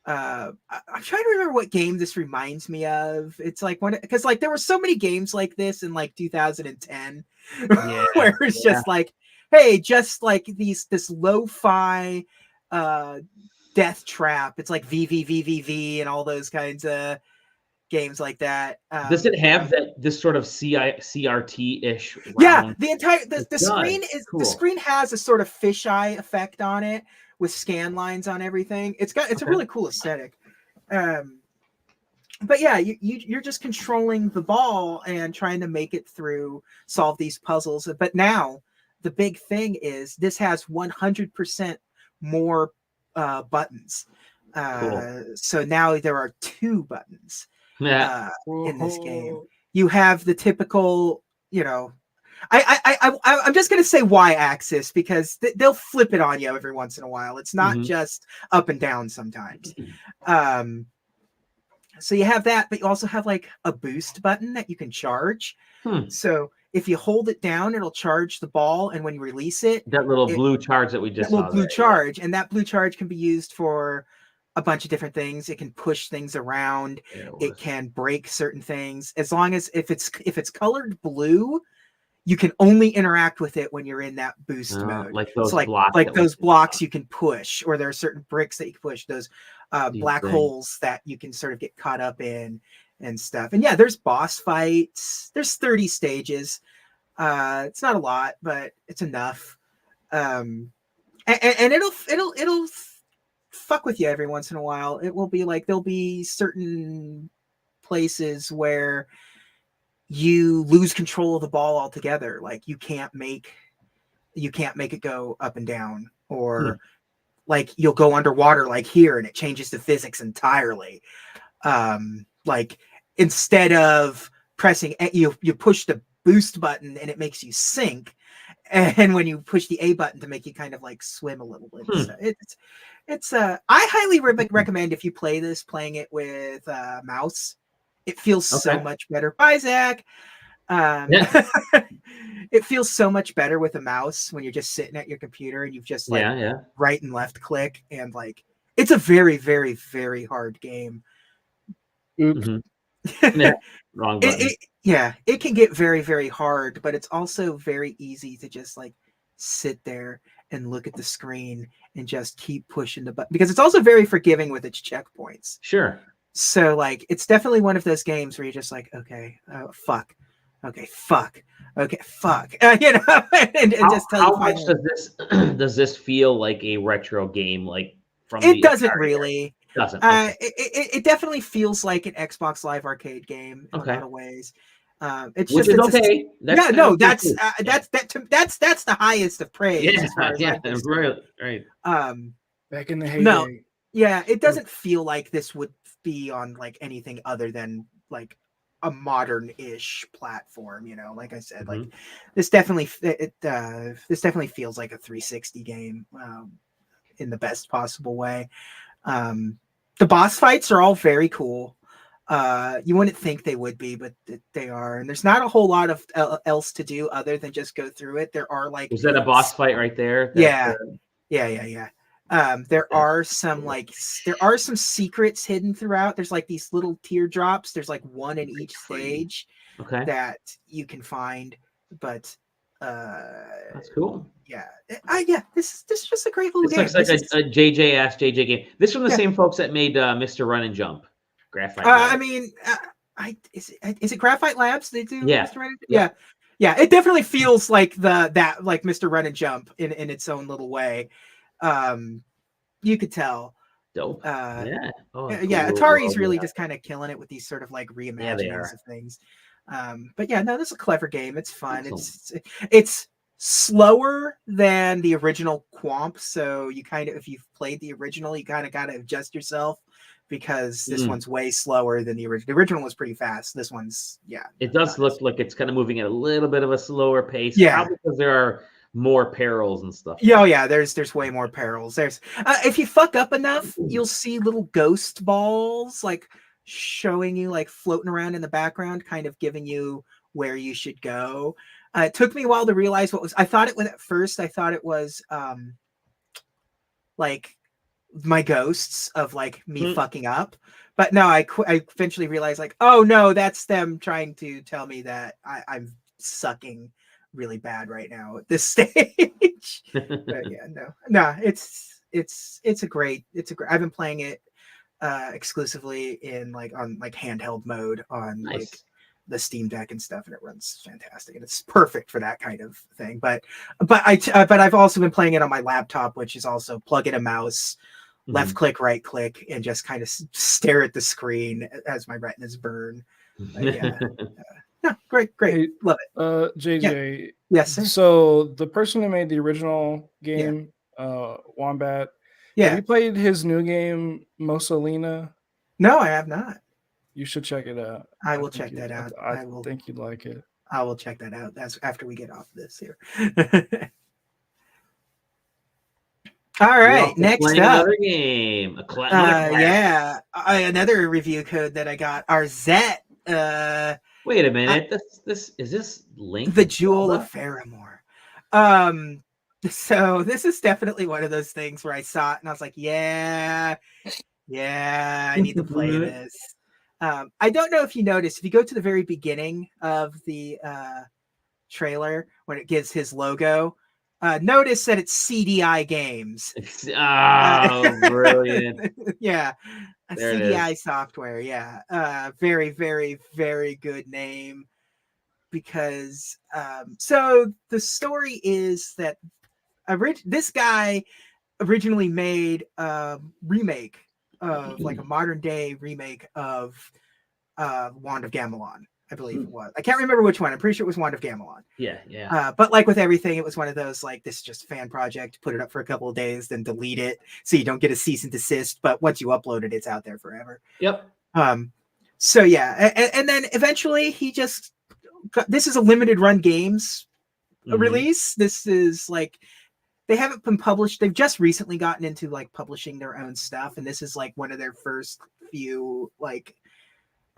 I'm trying to remember what game this reminds me of. It's like because like there were so many games like this in like 2010 where it's just like, hey, just like this lo-fi death trap. It's like VVVVV and all those kinds of games like that. Does it have this sort of CRT-ish? Yeah, the screen is cool. The screen has a sort of fisheye effect on it with scan lines on everything. It's a really cool aesthetic. But yeah, you're just controlling the ball and trying to make it through, solve these puzzles. But now the big thing is this has 100% more buttons. Cool. So now there are 2 buttons in this game. You have the typical, I'm just going to say y-axis because they'll flip it on you every once in a while. It's not just up and down sometimes. So you have that, but you also have like a boost button that you can charge. So if you hold it down, it'll charge the ball, and when you release it, that little blue charge that we just saw. Blue charge, and that blue charge can be used for a bunch of different things. It can push things around. It can break certain things. As long as if it's colored blue, you can only interact with it when you're in that boost mode. Like those blocks. Like those blocks you can push, or there are certain bricks that you can push. Those black holes that you can sort of get caught up in and stuff. And yeah, there's boss fights. There's 30 stages. It's not a lot, but it's enough. And it'll fuck with you every once in a while. It will be like there'll be certain places where you lose control of the ball altogether. Like you can't make you can't make it go up and down, or like you'll go underwater like here and it changes the physics entirely. Like instead of pressing you push the boost button and it makes you sink, and when you push the A button to make you kind of like swim a little bit. So it's I highly recommend if you play this, playing it with mouse. It feels so much better. Bye, Zach. It feels so much better with a mouse when you're just sitting at your computer and you've just like right and left click, and like it's a very, very, very hard game. Oops. Wrong button. It can get very, very hard, but it's also very easy to just like sit there and look at the screen and just keep pushing the button, because it's also very forgiving with its checkpoints. Sure. So like it's definitely one of those games where you're just like, okay, fuck. Okay, fuck. Okay, fuck. You know, and just how much does this feel like a retro game? Like from it doesn't really. Doesn't. Okay. It definitely feels like an Xbox Live Arcade game in a lot of ways. It's Which just is okay. That's the highest of praise. Yeah, as far as right. Back in the heyday. No, yeah, it doesn't feel like this would be on like anything other than like a modern-ish platform, you know. Like I said, like this definitely feels like a 360 game in the best possible way. The boss fights are all very cool. You wouldn't think they would be, but they are. And there's not a whole lot of else to do other than just go through it. There are like, was that a boss fight right there? Yeah. There are some secrets hidden throughout. There's like these little teardrops. There's like one in each stage that you can find. But that's cool. Yeah. This is just a great little game. Looks like a JJ Ask JJ game. This from the same folks that made Mr. Run and Jump. Graphite Labs. I mean, is it Graphite Labs? They do Yeah. Mr. Run and Yeah. It definitely feels like that like Mr. Run and Jump in its own little way. You could tell. Dope. Cool. Atari's really just kind of killing it with these sort of like reimaginings of things. But yeah, no, this is a clever game. It's fun. Excellent. It's slower than the original Quomp, so you kind of, if you've played the original, you kind of got to adjust yourself, because this one's way slower than the original. The original was pretty fast. This one's it does look like it's kind of moving at a little bit of a slower pace. Probably because there are more perils and stuff. There's way more perils. There's if you fuck up enough, you'll see little ghost balls like showing you, like floating around in the background, kind of giving you where you should go. It took me a while to realize what was. I thought it was at first. I thought it was like my ghosts of like me fucking up, but no, I eventually realized like, oh no, that's them trying to tell me that I'm sucking really bad right now at this stage. But it's a great. I've been playing it exclusively in like on like handheld mode on like the Steam Deck and stuff, and it runs fantastic, and it's perfect for that kind of thing. But I've also been playing it on my laptop, which is also plug in a mouse, left click, right click, and just kind of stare at the screen as my retinas burn. No, great, love it. JJ, yes, sir. So the person who made the original game, Wombat, have you played his new game, Mussolina? No, I have not. You should check it out. I will check that out. I think you'd like it. I will check that out. That's after we get off this here. All right, next up, another game. Another review code that I got. Our Zet. Wait a minute. This is this Link? The Jewel of Faramore. So this is definitely one of those things where I saw it and I was like, yeah, I need to play this. I don't know if you noticed, if you go to the very beginning of the trailer when it gives his logo, notice that it's CDI Games. Oh, brilliant. CDI software. Very, very, very good name. Because so the story is that this guy originally made a remake of like a modern day remake of Wand of Gamelon. I believe it was. I can't remember which one. I'm pretty sure it was Wand of Gamelon. Yeah. But like with everything, it was one of those like, this is just a fan project. Put it up for a couple of days, then delete it so you don't get a cease and desist. But once you upload it, it's out there forever. Yep. So yeah, and then eventually he just this is a limited run games release. This is like they haven't been published. They've just recently gotten into like publishing their own stuff, and this is like one of their first few like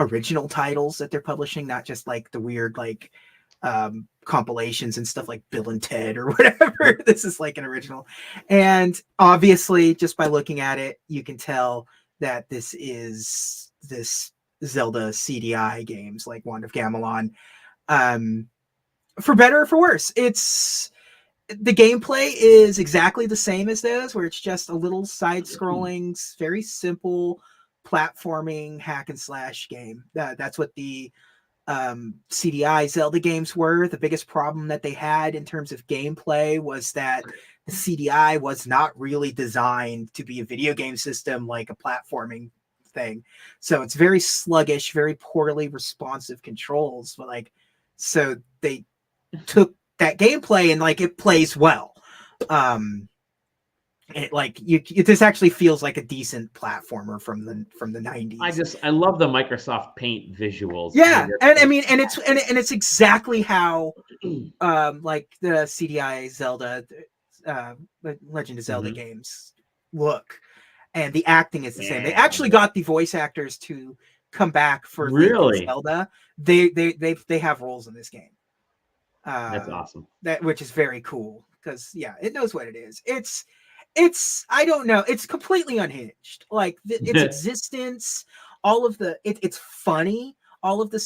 original titles that they're publishing, not just like the weird like compilations and stuff like Bill and Ted or whatever. This is like an original, and obviously just by looking at it you can tell that this is this Zelda CDI games like Wand of Gamelon. For better or for worse, it's the gameplay is exactly the same as those, where it's just a little side-scrolling, very simple platforming hack and slash game. That's what the CDI Zelda games were. The biggest problem that they had in terms of gameplay was that the CDI was not really designed to be a video game system like a platforming thing. So it's very sluggish, very poorly responsive controls. But like, so they took that gameplay and like it plays well. It like this actually feels like a decent platformer from the 90s. I love the Microsoft Paint visuals. Yeah, and I mean, and it's exactly how like the CDI Zelda, Legend of Zelda games look, and the acting is the same. They actually got the voice actors to come back for Zelda. They have roles in this game. That's awesome. Which is very cool because it knows what it is. It's I don't know. It's completely unhinged. Like its existence, all of the it's funny. All of the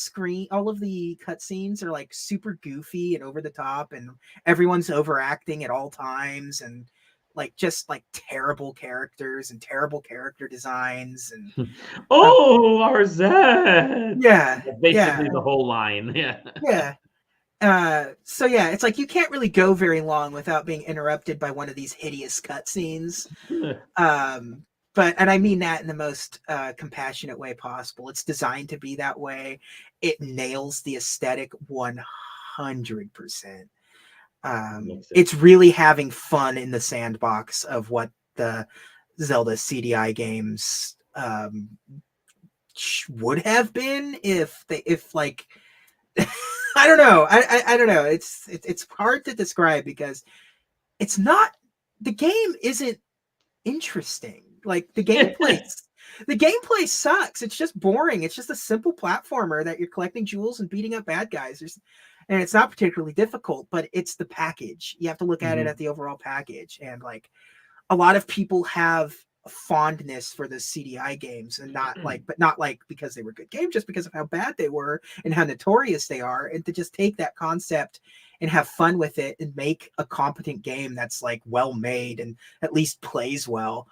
cutscenes are like super goofy and over the top, and everyone's overacting at all times, and like just like terrible characters and terrible character designs and our Zed. Basically the whole line. So it's like you can't really go very long without being interrupted by one of these hideous cutscenes. And I mean that in the most compassionate way possible. It's designed to be that way. It nails the aesthetic 100%. It's really having fun in the sandbox of what the Zelda CDI games would have been if like I don't know. I don't know. It's hard to describe because it's not, the game isn't interesting. Like the gameplay sucks. It's just boring. It's just a simple platformer that you're collecting jewels and beating up bad guys. And it's not particularly difficult, but it's the package. You have to look at it at the overall package. And like a lot of people have fondness for the CDI games, and not like because they were good games, just because of how bad they were and how notorious they are. And to just take that concept and have fun with it and make a competent game that's like well made and at least plays well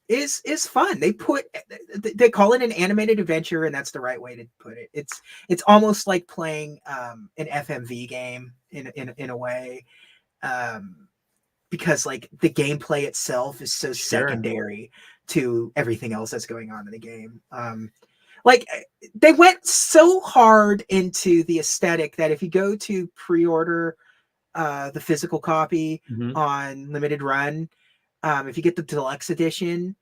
is fun. They call it an animated adventure, and that's the right way to put it. It's almost like playing an FMV game in a way, because like the gameplay itself is so secondary to everything else that's going on in the game. Like they went so hard into the aesthetic that if you go to pre-order the physical copy on limited run, if you get the deluxe edition,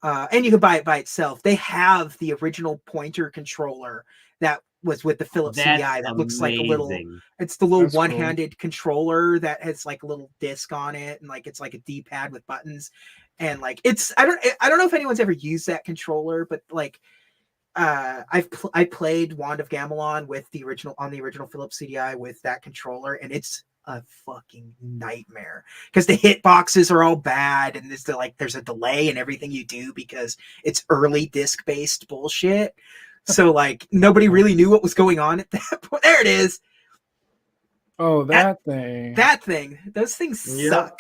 and you can buy it by itself, they have the original pointer controller that was with the Philips CDI that looks like a little, it's the little one-handed controller that has like a little disc on it, and like it's like a D-pad with buttons, and like it's I don't know if anyone's ever used that controller, but like I played Wand of Gamelon with the original Philips CDI with that controller, and it's a fucking nightmare because the hitboxes are all bad, and there's a delay in everything you do because it's early disc-based bullshit. So like nobody really knew what was going on at that point. There it is. Oh, that thing. Those things suck,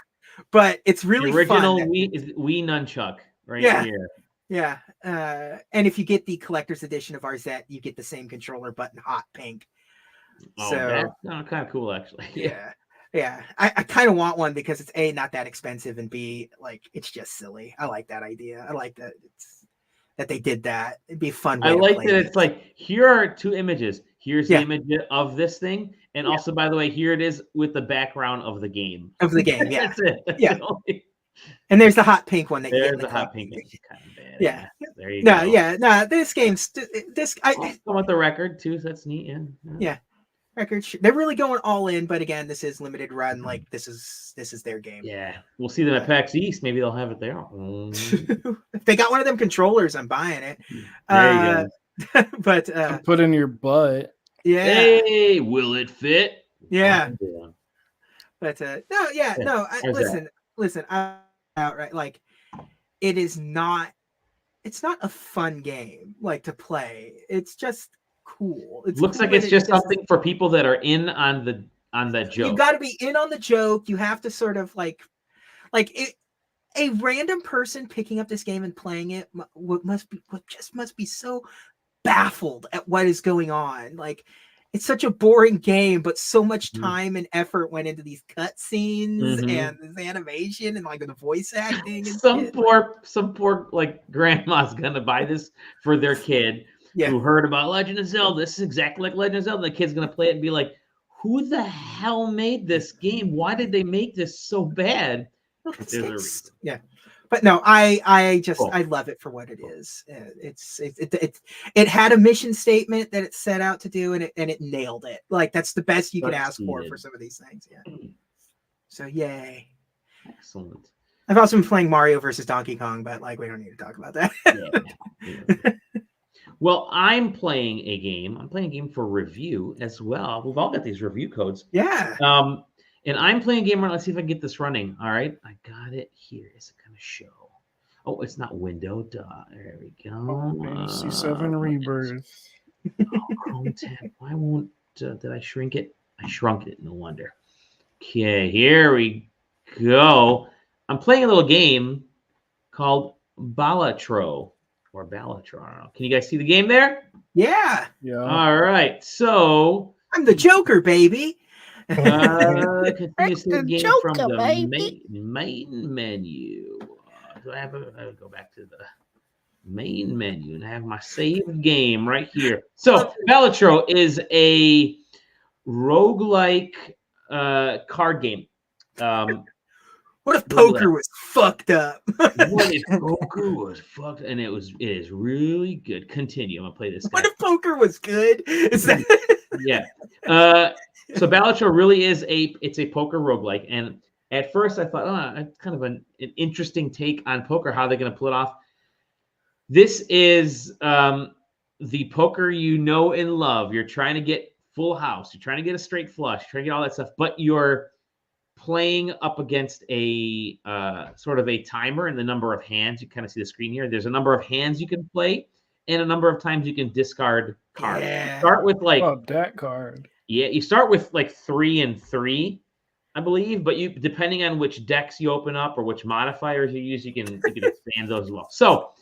but it's really the original fun. Wii nunchuck here. Yeah. And if you get the collector's edition of RZ, you get the same controller button, hot pink. Oh, so that's kind of cool, actually. Yeah. I kind of want one because it's A, not that expensive, and B, like it's just silly. I like that idea. I like that they did that. It'd be a fun way I like to play that it's like, here are two images. Here's the image of this thing, and also, by the way, here it is with the background of the game. Of the game, yeah. That's it. Yeah. And there's the hot pink one that you get in the hot pink. It's kind of bad. Yeah. There you go. No, this game's I want the record too. So that's neat. Yeah. Record. They're really going all in, but again, this is limited run. Like this is their game. Yeah, we'll see them at PAX East. Maybe they'll have it there. If they got one of them controllers, I'm buying it. There you go. But put in your butt. Yeah. Hey, will it fit? Yeah. But listen. I'm outright like it's not a fun game like to play. It's just cool. It looks like it's just something for people that are in on the joke. You got to be in on the joke. You have to sort of like a random person picking up this game and playing it must be so baffled at what is going on. Like it's such a boring game, but so much time and effort went into these cutscenes and this animation and like the voice acting. And some poor like grandma's gonna buy this for their kid who heard about Legend of Zelda. This is exactly like Legend of Zelda. The kid's gonna play it and be like, "Who the hell made this game? Why did they make this so bad?" There's a reason. Yeah. But no, I love it for what it is. It had a mission statement that it set out to do, and it nailed it. Like that's the best you could ask for some of these things. Yeah. So yay! Excellent. I've also been playing Mario versus Donkey Kong, but like we don't need to talk about that. Yeah. Well, I'm playing a game for review as well. We've all got these review codes. Yeah. And I'm playing a game. Let's see if I can get this running. All right, I got it here. Is it going to show? Oh, it's not window. There we go. C7 Rebirth. Chrome tab. Why won't? Did I shrink it? I shrunk it. No wonder. Okay, here we go. I'm playing a little game called Balatro or Balatro. Can you guys see the game there? Yeah. Yeah. All right. So I'm the Joker, baby. Continue to the game from the main menu. Do I have to go back to the main menu and have my save game right here? So Balatro is a roguelike card game. What if poker was fucked up? What if poker was fucked? And it is really good. Continue. I'm gonna play this guy. What if poker was good? Is that yeah. So Balatro really is a poker roguelike. And at first I thought, it's kind of an interesting take on poker. How are they going to pull it off? This is the poker you know and love. You're trying to get full house. You're trying to get a straight flush. You're trying to get all that stuff. But you're playing up against a sort of a timer and the number of hands. You kind of see the screen here. There's a number of hands you can play and a number of times you can discard cards. Yeah. Start with like that card. Yeah, you start with like 3 and 3, I believe, but you depending on which decks you open up or which modifiers you use, you can expand those as well. So,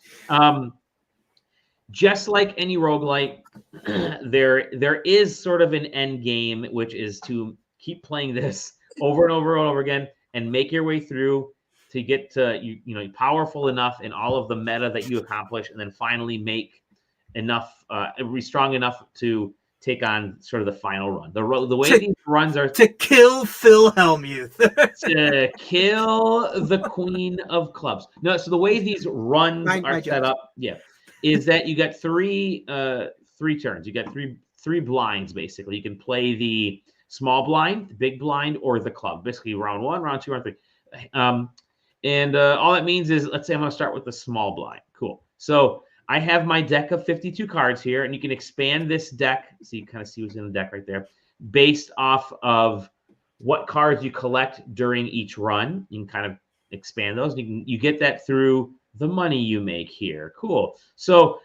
just like any roguelike, there is sort of an end game, which is to keep playing this over and over and over again and make your way through to get to you powerful enough in all of the meta that you accomplish, and then finally make enough, be strong enough to take on sort of the final run. The way these runs are to kill Phil Hellmuth. To kill the queen of clubs. No, so the way these runs are set up, is that you got three turns. You got three blinds basically. You can play the small blind, the big blind, or the club. Basically, round 1, round 2, round 3. And all that means is, let's say I'm going to start with the small blind. Cool. So I have my deck of 52 cards here, and you can expand this deck. So you kind of see what's in the deck right there, based off of what cards you collect during each run. You can kind of expand those. You get that through the money you make here. Cool. So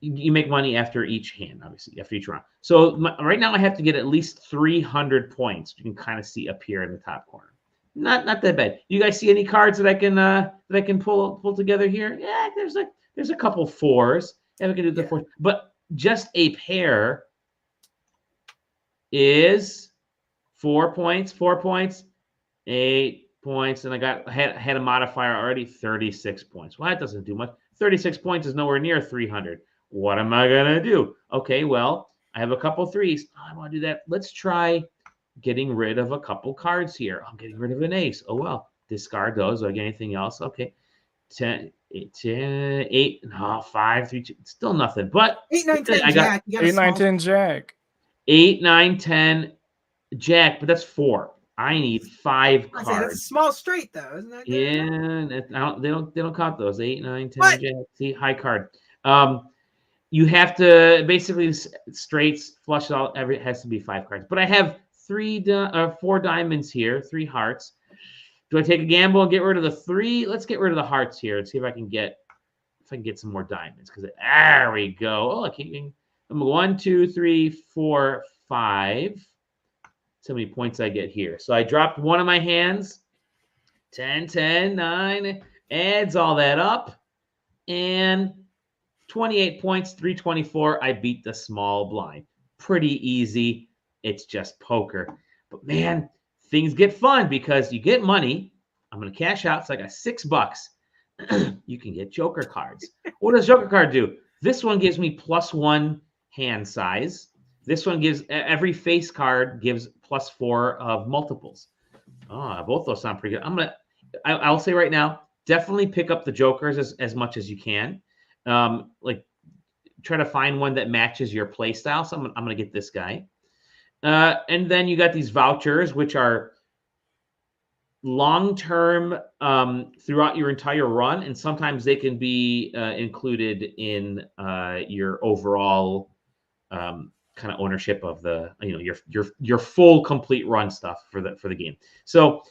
you make money after each hand, obviously, after each run. So right now I have to get at least 300 points. You can kind of see up here in the top corner. Not that bad. You guys see any cards that I can pull together here? Yeah, there's a couple 4s. Yeah, we can do the 4s. But just a pair is 4 points, 8 points, and I had a modifier already, 36 points. Well, that doesn't do much. 36 points is nowhere near 300. What am I going to do? Okay, well, I have a couple threes. Oh, I want to do that. Let's try getting rid of a couple cards here. I'm getting rid of an ace. Oh, well, discard those. Do I get anything else? Okay. 10, 8, no, 5, 3, 2. Still nothing. But 8, 9, 10, I got Jack. You got 8, 9, 10, Jack. 8, 9, 10, Jack. But that's 4. I need 5 That's cards. a small straight though, isn't that good? Yeah, they don't count those. 8, 9, 10, What? Jack. See, high card. You have to basically straights flush it all. It has to be 5 cards. But I have 4 diamonds here, 3 hearts. Do I take a gamble and get rid of the 3? Let's get rid of the hearts here and see if I can get some more diamonds. Because there we go. Oh, I'm 1, 2, 3, 4, 5. So many points I get here. So I dropped one of my hands. 10, 10, 9. Adds all that up. And 28 points, 324. I beat the small blind. Pretty easy. It's just poker. But man, things get fun because you get money. I'm going to cash out. So I got $6. You can get Joker cards. What does Joker card do? This one gives me +1 hand size. This one gives every face card gives +4 of multiples. Oh, both those sound pretty good. I'll say right now, definitely pick up the Jokers as much as you can. Like try to find one that matches your play style. So I'm going to get this guy. And then you got these vouchers, which are long-term throughout your entire run. And sometimes they can be included in your overall kind of ownership of the, your full complete run stuff for the game. So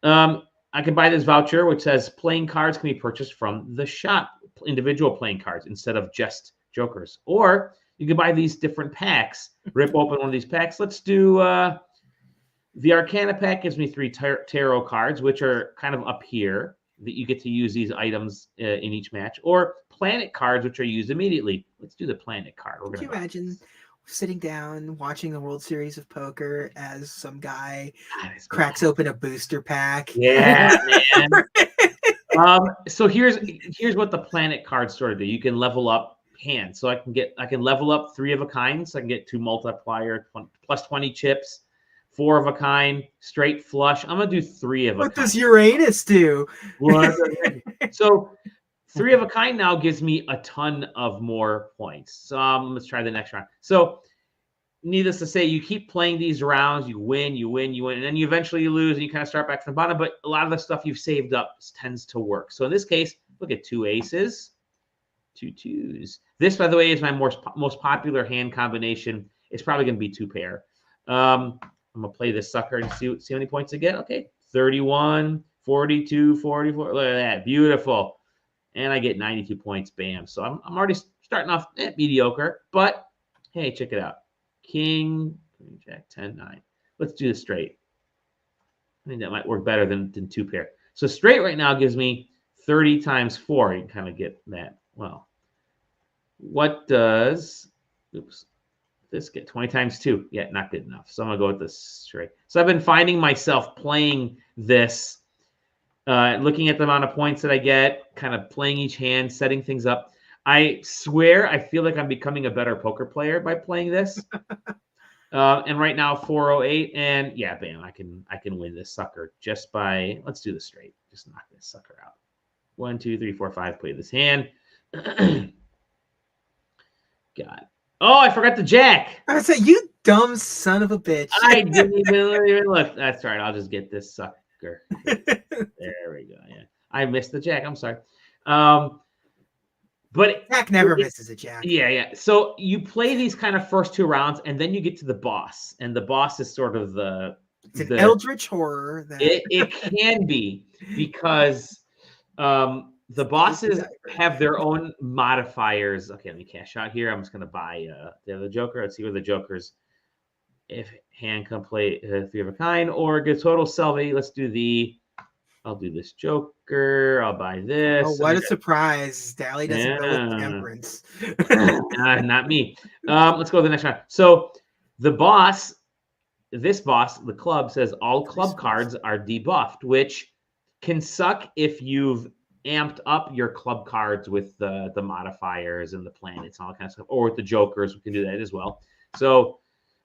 I can buy this voucher, which says playing cards can be purchased from the shop, individual playing cards instead of just Jokers. Or you can buy these different packs, rip open one of these packs. Let's do the Arcana pack gives me 3 tarot cards, which are kind of up here that you get to use these items in each match, or planet cards, which are used immediately. Let's do the planet card. Could you imagine sitting down watching the World Series of Poker as some guy cracks open a booster pack? Yeah, man. So here's what the planet cards sort of do. You can level up hands. So I can level up 3 of a kind. So I can get 2 multiplier plus 20 chips, 4 of a kind, straight flush. I'm gonna do 3 of a kind. What does Uranus do? So 3 of a kind now gives me a ton of more points. So let's try the next round. So needless to say, you keep playing these rounds, you win, and then you eventually lose, and you kind of start back from the bottom. But a lot of the stuff you've saved up tends to work. So in this case, look at 2 aces, 2 2s. This, by the way, is my most popular hand combination. It's probably going to be 2 pair. I'm going to play this sucker and see how many points I get. Okay, 31, 42, 44. Look at that. Beautiful. And I get 92 points. Bam. So I'm already starting off mediocre. But, hey, check it out. King, Jack, 10, 9. Let's do this straight. I think that might work better than 2 pair. So straight right now gives me 30 times 4. You can kind of get that. Well, what does this get? 20 times 2. Yeah, not good enough. So I'm going to go with this straight. So I've been finding myself playing this, looking at the amount of points that I get, kind of playing each hand, setting things up. I swear I feel like I'm becoming a better poker player by playing this. And right now 408, and yeah, bam, I can win this sucker just by, let's do this straight. Just knock this sucker out. 1, 2, 3, 4, 5. Play this hand. God. Oh, I forgot the jack. I said, you dumb son of a bitch. I didn't even look. That's right. I'll just get this sucker. There we go. Yeah, I missed the jack. I'm sorry. But Jack never misses a jack. Yeah. So you play these kind of first 2 rounds, and then you get to the boss, and the boss is sort of it's an eldritch horror. It can be because the bosses have their own modifiers. Okay, let me cash out here. I'm just going to buy the other Joker. Let's see where the Jokers, if hand can play 3 of a kind or get total salve. Let's do I'll do this Joker. I'll buy this. Oh, what a surprise. Dally doesn't go with temperance. Not me. Let's go to the next round. So the boss, the club says all club cards are debuffed, which can suck if you've amped up your club cards with the modifiers and the planets and all that kind of stuff, or with the jokers. We can do that as well. So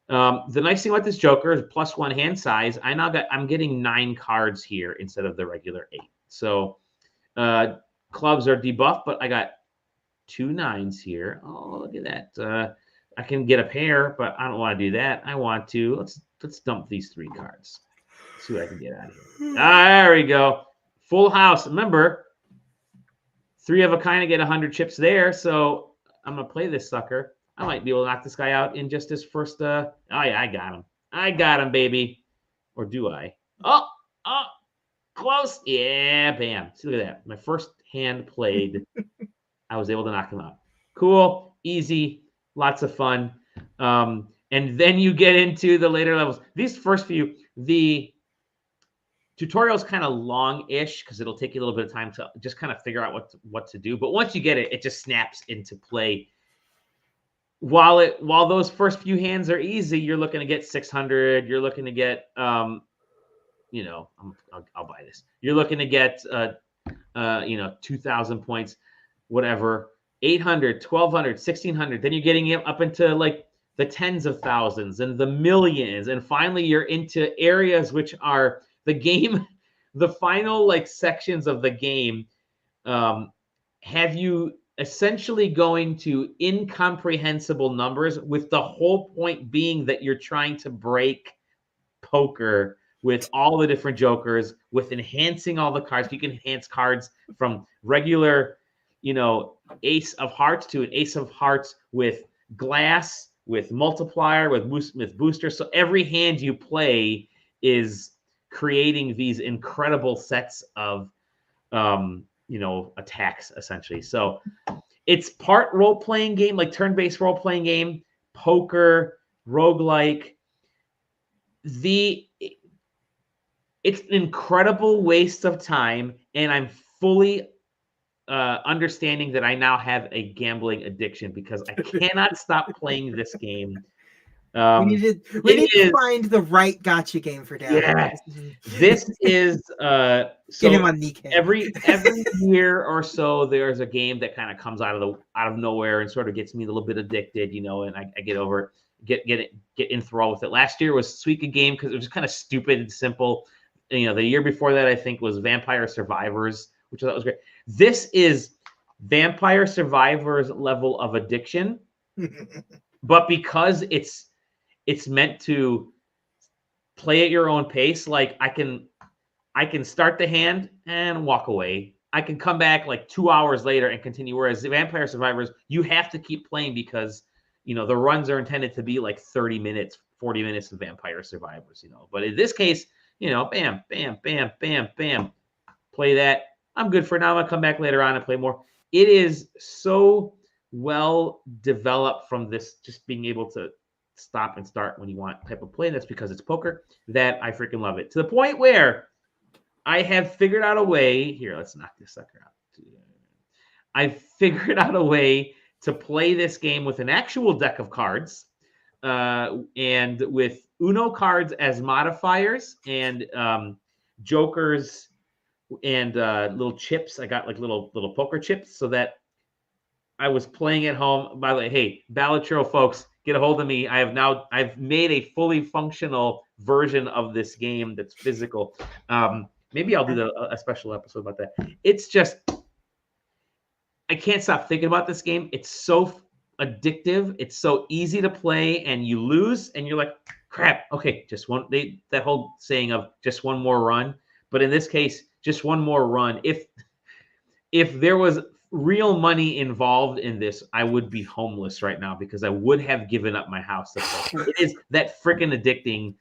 the nice thing about this joker is +1 hand size. I'm getting 9 cards here instead of the regular 8. So clubs are debuffed, but I got 2 9s here. Oh, look at that. I can get a pair, but I don't want to do that. I want to let's dump these 3 cards. Let's see what I can get out of here. There we go. Full house. Remember, 3 of a kind to get 100 chips there. So I'm gonna play this sucker. I might be able to knock this guy out in just his first. Oh yeah, I got him. I got him, baby. Or do I? Oh, close. Yeah, bam. See, look at that. My first hand played. I was able to knock him out. Cool, easy, lots of fun. And then you get into the later levels. These first few, the tutorial is kind of long-ish because it'll take you a little bit of time to just kind of figure out what to do. But once you get it, it just snaps into play. While those first few hands are easy, you're looking to get 600. You're looking to get, I'll buy this. You're looking to get, 2,000 points, whatever, 800, 1,200, 1,600. Then you're getting up into like the tens of thousands and the millions, and finally you're into areas which are the game, the final like sections of the game. Have you essentially going to incomprehensible numbers, with the whole point being that you're trying to break poker with all the different jokers, with enhancing all the cards. You can enhance cards from regular, ace of hearts to an ace of hearts with glass, with multiplier, with booster. So every hand you play is creating these incredible sets of attacks, essentially. So it's part role-playing game, like turn-based role-playing game, poker, roguelike. It's an incredible waste of time, and I'm fully understanding that I now have a gambling addiction because I cannot stop playing this game. We need to find the right gotcha game for Dad. Yeah, this is get him on Nikkei. Every year or so, there's a game that kind of comes out of nowhere and sort of gets me a little bit addicted, and I get over it, get enthralled with it. Last year was Suika game because it was just kind of stupid and simple. The year before that, I think, was Vampire Survivors, which I thought was great. This is Vampire Survivors level of addiction, but because it's meant to play at your own pace. Like I can start the hand and walk away. I can come back like 2 hours later and continue. Whereas the Vampire Survivors, you have to keep playing because, the runs are intended to be like 30 minutes, 40 minutes of Vampire Survivors, But in this case, bam, bam, bam, bam, bam, play that. I'm good for now. I'm going to come back later on and play more. It is so well developed from this just being able to stop and start when you want type of play. That's because it's poker that I freaking love it, to the point where I have figured out a way here. Let's knock this sucker out. I've figured out a way to play this game with an actual deck of cards and with Uno cards as modifiers and jokers and little chips. I got like little poker chips so that I was playing at home. By the way, hey, Balatro folks, get a hold of me. I've made a fully functional version of this game that's physical. Maybe I'll do a special episode about that. It's just, I can't stop thinking about this game. It's so addictive. It's so easy to play, and you lose, and you're like, crap. Okay, just one. That whole saying of just one more run. But in this case, just one more run. If there was real money involved in this, I would be homeless right now because I would have given up my house to play. It is that freaking addicting.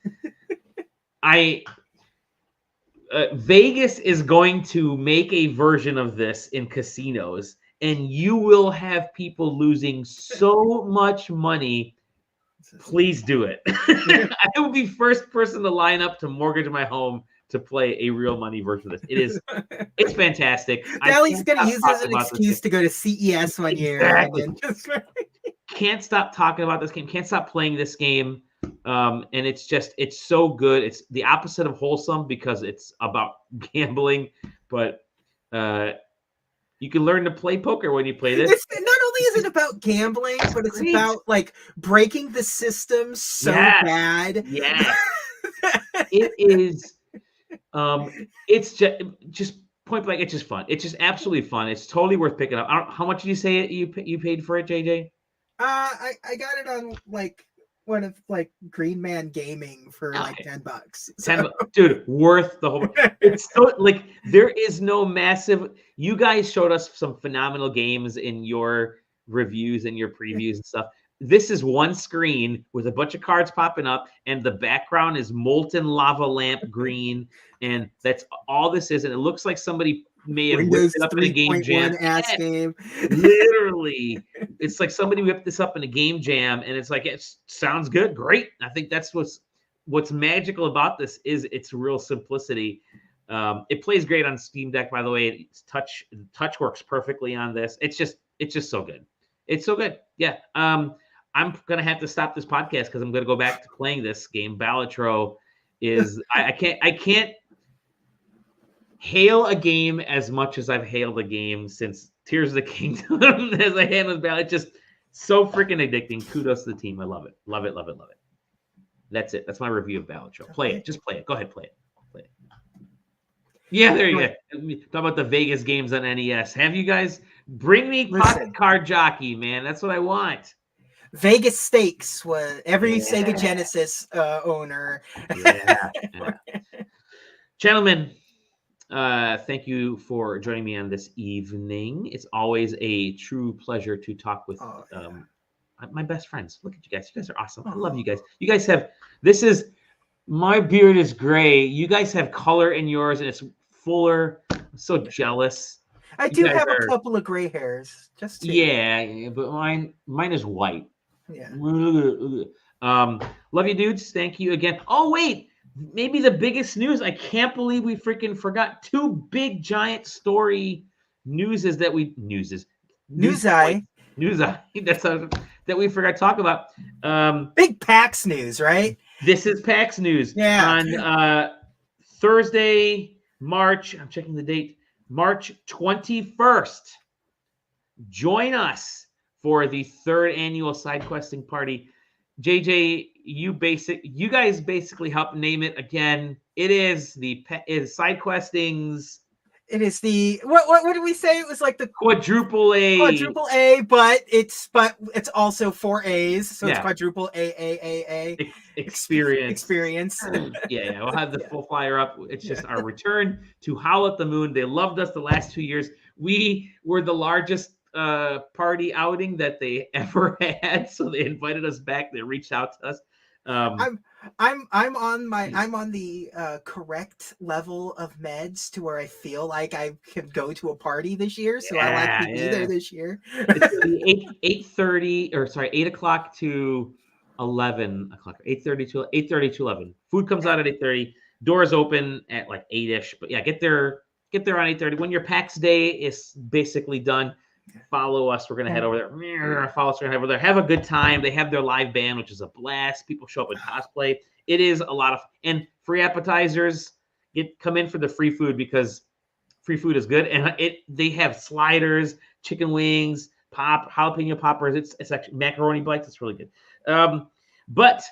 Vegas is going to make a version of this in casinos, and you will have people losing so much money. Please do it. I will be first person to line up to mortgage my home to play a real money version of this. It's fantastic. Dally's going to use this as an excuse to go to CES one year. Exactly. Can't stop talking about this game. Can't stop playing this game. And it's so good. It's the opposite of wholesome because it's about gambling, but You can learn to play poker when you play this. It's not only is it about gambling, but it's Great. about like breaking the system so bad. Yes. It is. It's just point blank. It's just fun. It's just absolutely fun. It's totally worth picking up. How much did you say you paid for it, JJ? I got it on like one of like Green Man Gaming for like $10. So. Dude, worth the whole. It's so like there is no massive. You guys showed us some phenomenal games in your reviews and your previews and stuff. This is one screen with a bunch of cards popping up, and the background is molten lava lamp green, and that's all this is. And it looks like somebody may have whipped it up in a game jam. Game. Literally, it's like somebody whipped this up in a game jam, and it's like it sounds good, great. I think that's what's magical about this is its real simplicity. It plays great on Steam Deck, by the way. It's touch works perfectly on this. It's just so good. It's so good. Yeah. I'm gonna have to stop this podcast because I'm gonna go back to playing this game. Balatro is I can't hail a game as much as I've hailed a game since Tears of the Kingdom as I hailed Balatro. It's just so freaking addicting. Kudos to the team. I love it. Love it. Love it. Love it. That's it. That's my review of Balatro. Play it. Just play it. Go ahead, play it. Play it. Yeah, there you go. Talk about the Vegas games on NES. Have you guys bring me Pocket Card Jockey, man? That's what I want. Vegas Stakes was every Sega Genesis owner. Yeah. Gentlemen, thank you for joining me on this evening. It's always a true pleasure to talk with my best friends. Look at you guys. You guys are awesome. I love you guys. You guys have my beard is gray. You guys have color in yours, and it's fuller. I'm so jealous. I do have a couple of gray hairs. Just two. Yeah, but mine is white. Yeah. Love you, dudes. Thank you again. Oh, wait. Maybe the biggest news. I can't believe we freaking forgot two big giant story newses that we that we forgot to talk about. Big PAX news, right? This is PAX news. Yeah. On Thursday, I'm checking the date, March 21st. Join us for the third annual SideQuesting party. JJ, you guys basically helped name it again. It is SideQuesting's. It is the what did we say? It was like the quadruple A. Quadruple A, but it's also 4 A's, so it's quadruple A experience. Yeah, we'll have the full flyer up. It's just our return to Howl at the Moon. They loved us the last 2 years. We were the largest party outing that they ever had, so they invited us back. They reached out to us. I'm on the correct level of meds to where I feel like I can go to a party this year, so I like to be there this year. It's 8 o'clock to 11 o'clock. 8:30 to 11. Food comes out at 8:30. Doors open at like 8ish. But yeah, get there on 8:30. When your PAX day is basically done, follow us. We're gonna head over there. Follow us. We're gonna head over there. Have a good time. They have their live band, which is a blast. People show up in cosplay. It is a lot of and free appetizers. Come in for the free food because free food is good. And they have sliders, chicken wings, jalapeno poppers. It's actually macaroni bites. It's really good. But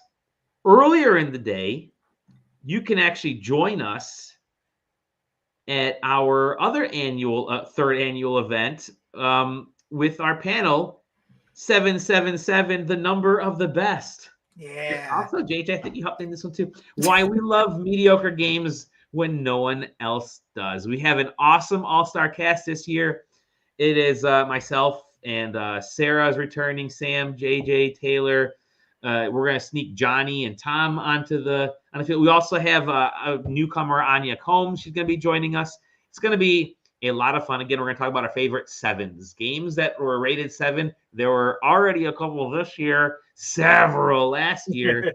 earlier in the day, you can actually join us at our other third annual event. With our panel 777, the number of the best. Yeah. Also, JJ, I think you hopped in this one too. Why we love mediocre games when no one else does. We have an awesome all-star cast this year. It is myself and Sarah is returning, Sam, JJ, Taylor. We're gonna sneak Johnny and Tom onto the field. We also have a newcomer, Anya Combs. She's gonna be joining us. It's gonna be a lot of fun. Again, we're going to talk about our favorite 7s. Games that were rated 7. There were already a couple this year, several last year.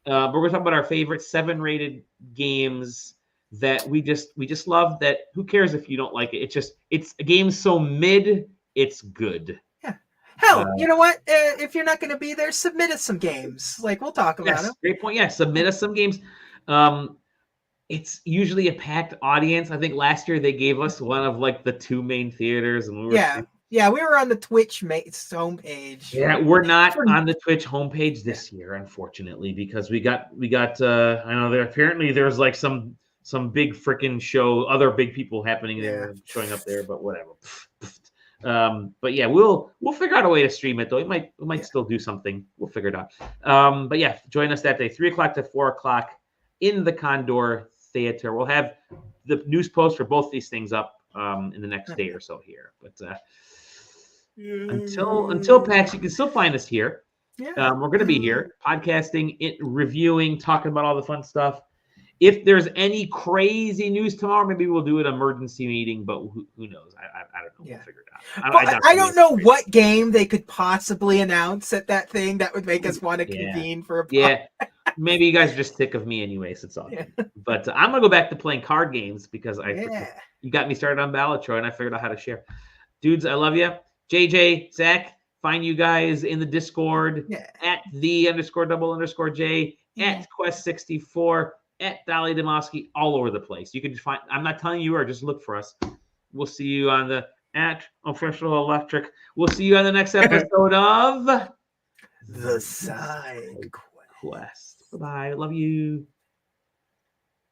But we're going to talk about our favorite 7-rated games that we just love. That who cares if you don't like it? It's a game so mid, it's good. Yeah. Hell, you know what? If you're not going to be there, submit us some games. Like, we'll talk about them. Great point. Yeah, submit us some games. it's usually a packed audience. I think last year they gave us one of like the 2 main theaters, and we were yeah, we were on the Twitch homepage. Yeah, we're not on the Twitch homepage this year, unfortunately, because we got I know there's like some big freaking show, other big people happening there, showing up there, but whatever. But yeah, we'll figure out a way to stream it though. We might still do something. We'll figure it out. But yeah, join us that day, 3 o'clock to 4 o'clock in the Condor Theater. We'll have the news post for both these things up in the next day or so here. But until PAX, you can still find us here. Yeah. We're going to be here podcasting, reviewing, talking about all the fun stuff. If there's any crazy news tomorrow, maybe we'll do an emergency meeting, but who knows? I don't know. Yeah. We'll figure it out. I don't know what game they could possibly announce at that thing that would make us want to convene for a pod. Yeah. Maybe you guys are just sick of me anyway, so it's all good. But I'm going to go back to playing card games because you got me started on Balatro, and I figured out how to share. Dudes, I love you. JJ, Zach, find you guys in the Discord at @the_double_J, at Quest64, at Dolly Demosky, all over the place. You can just find, I'm not telling you where, just look for us. We'll see you on the @Official Electric. We'll see you on the next episode of The SideQuest. Bye-bye. Love you.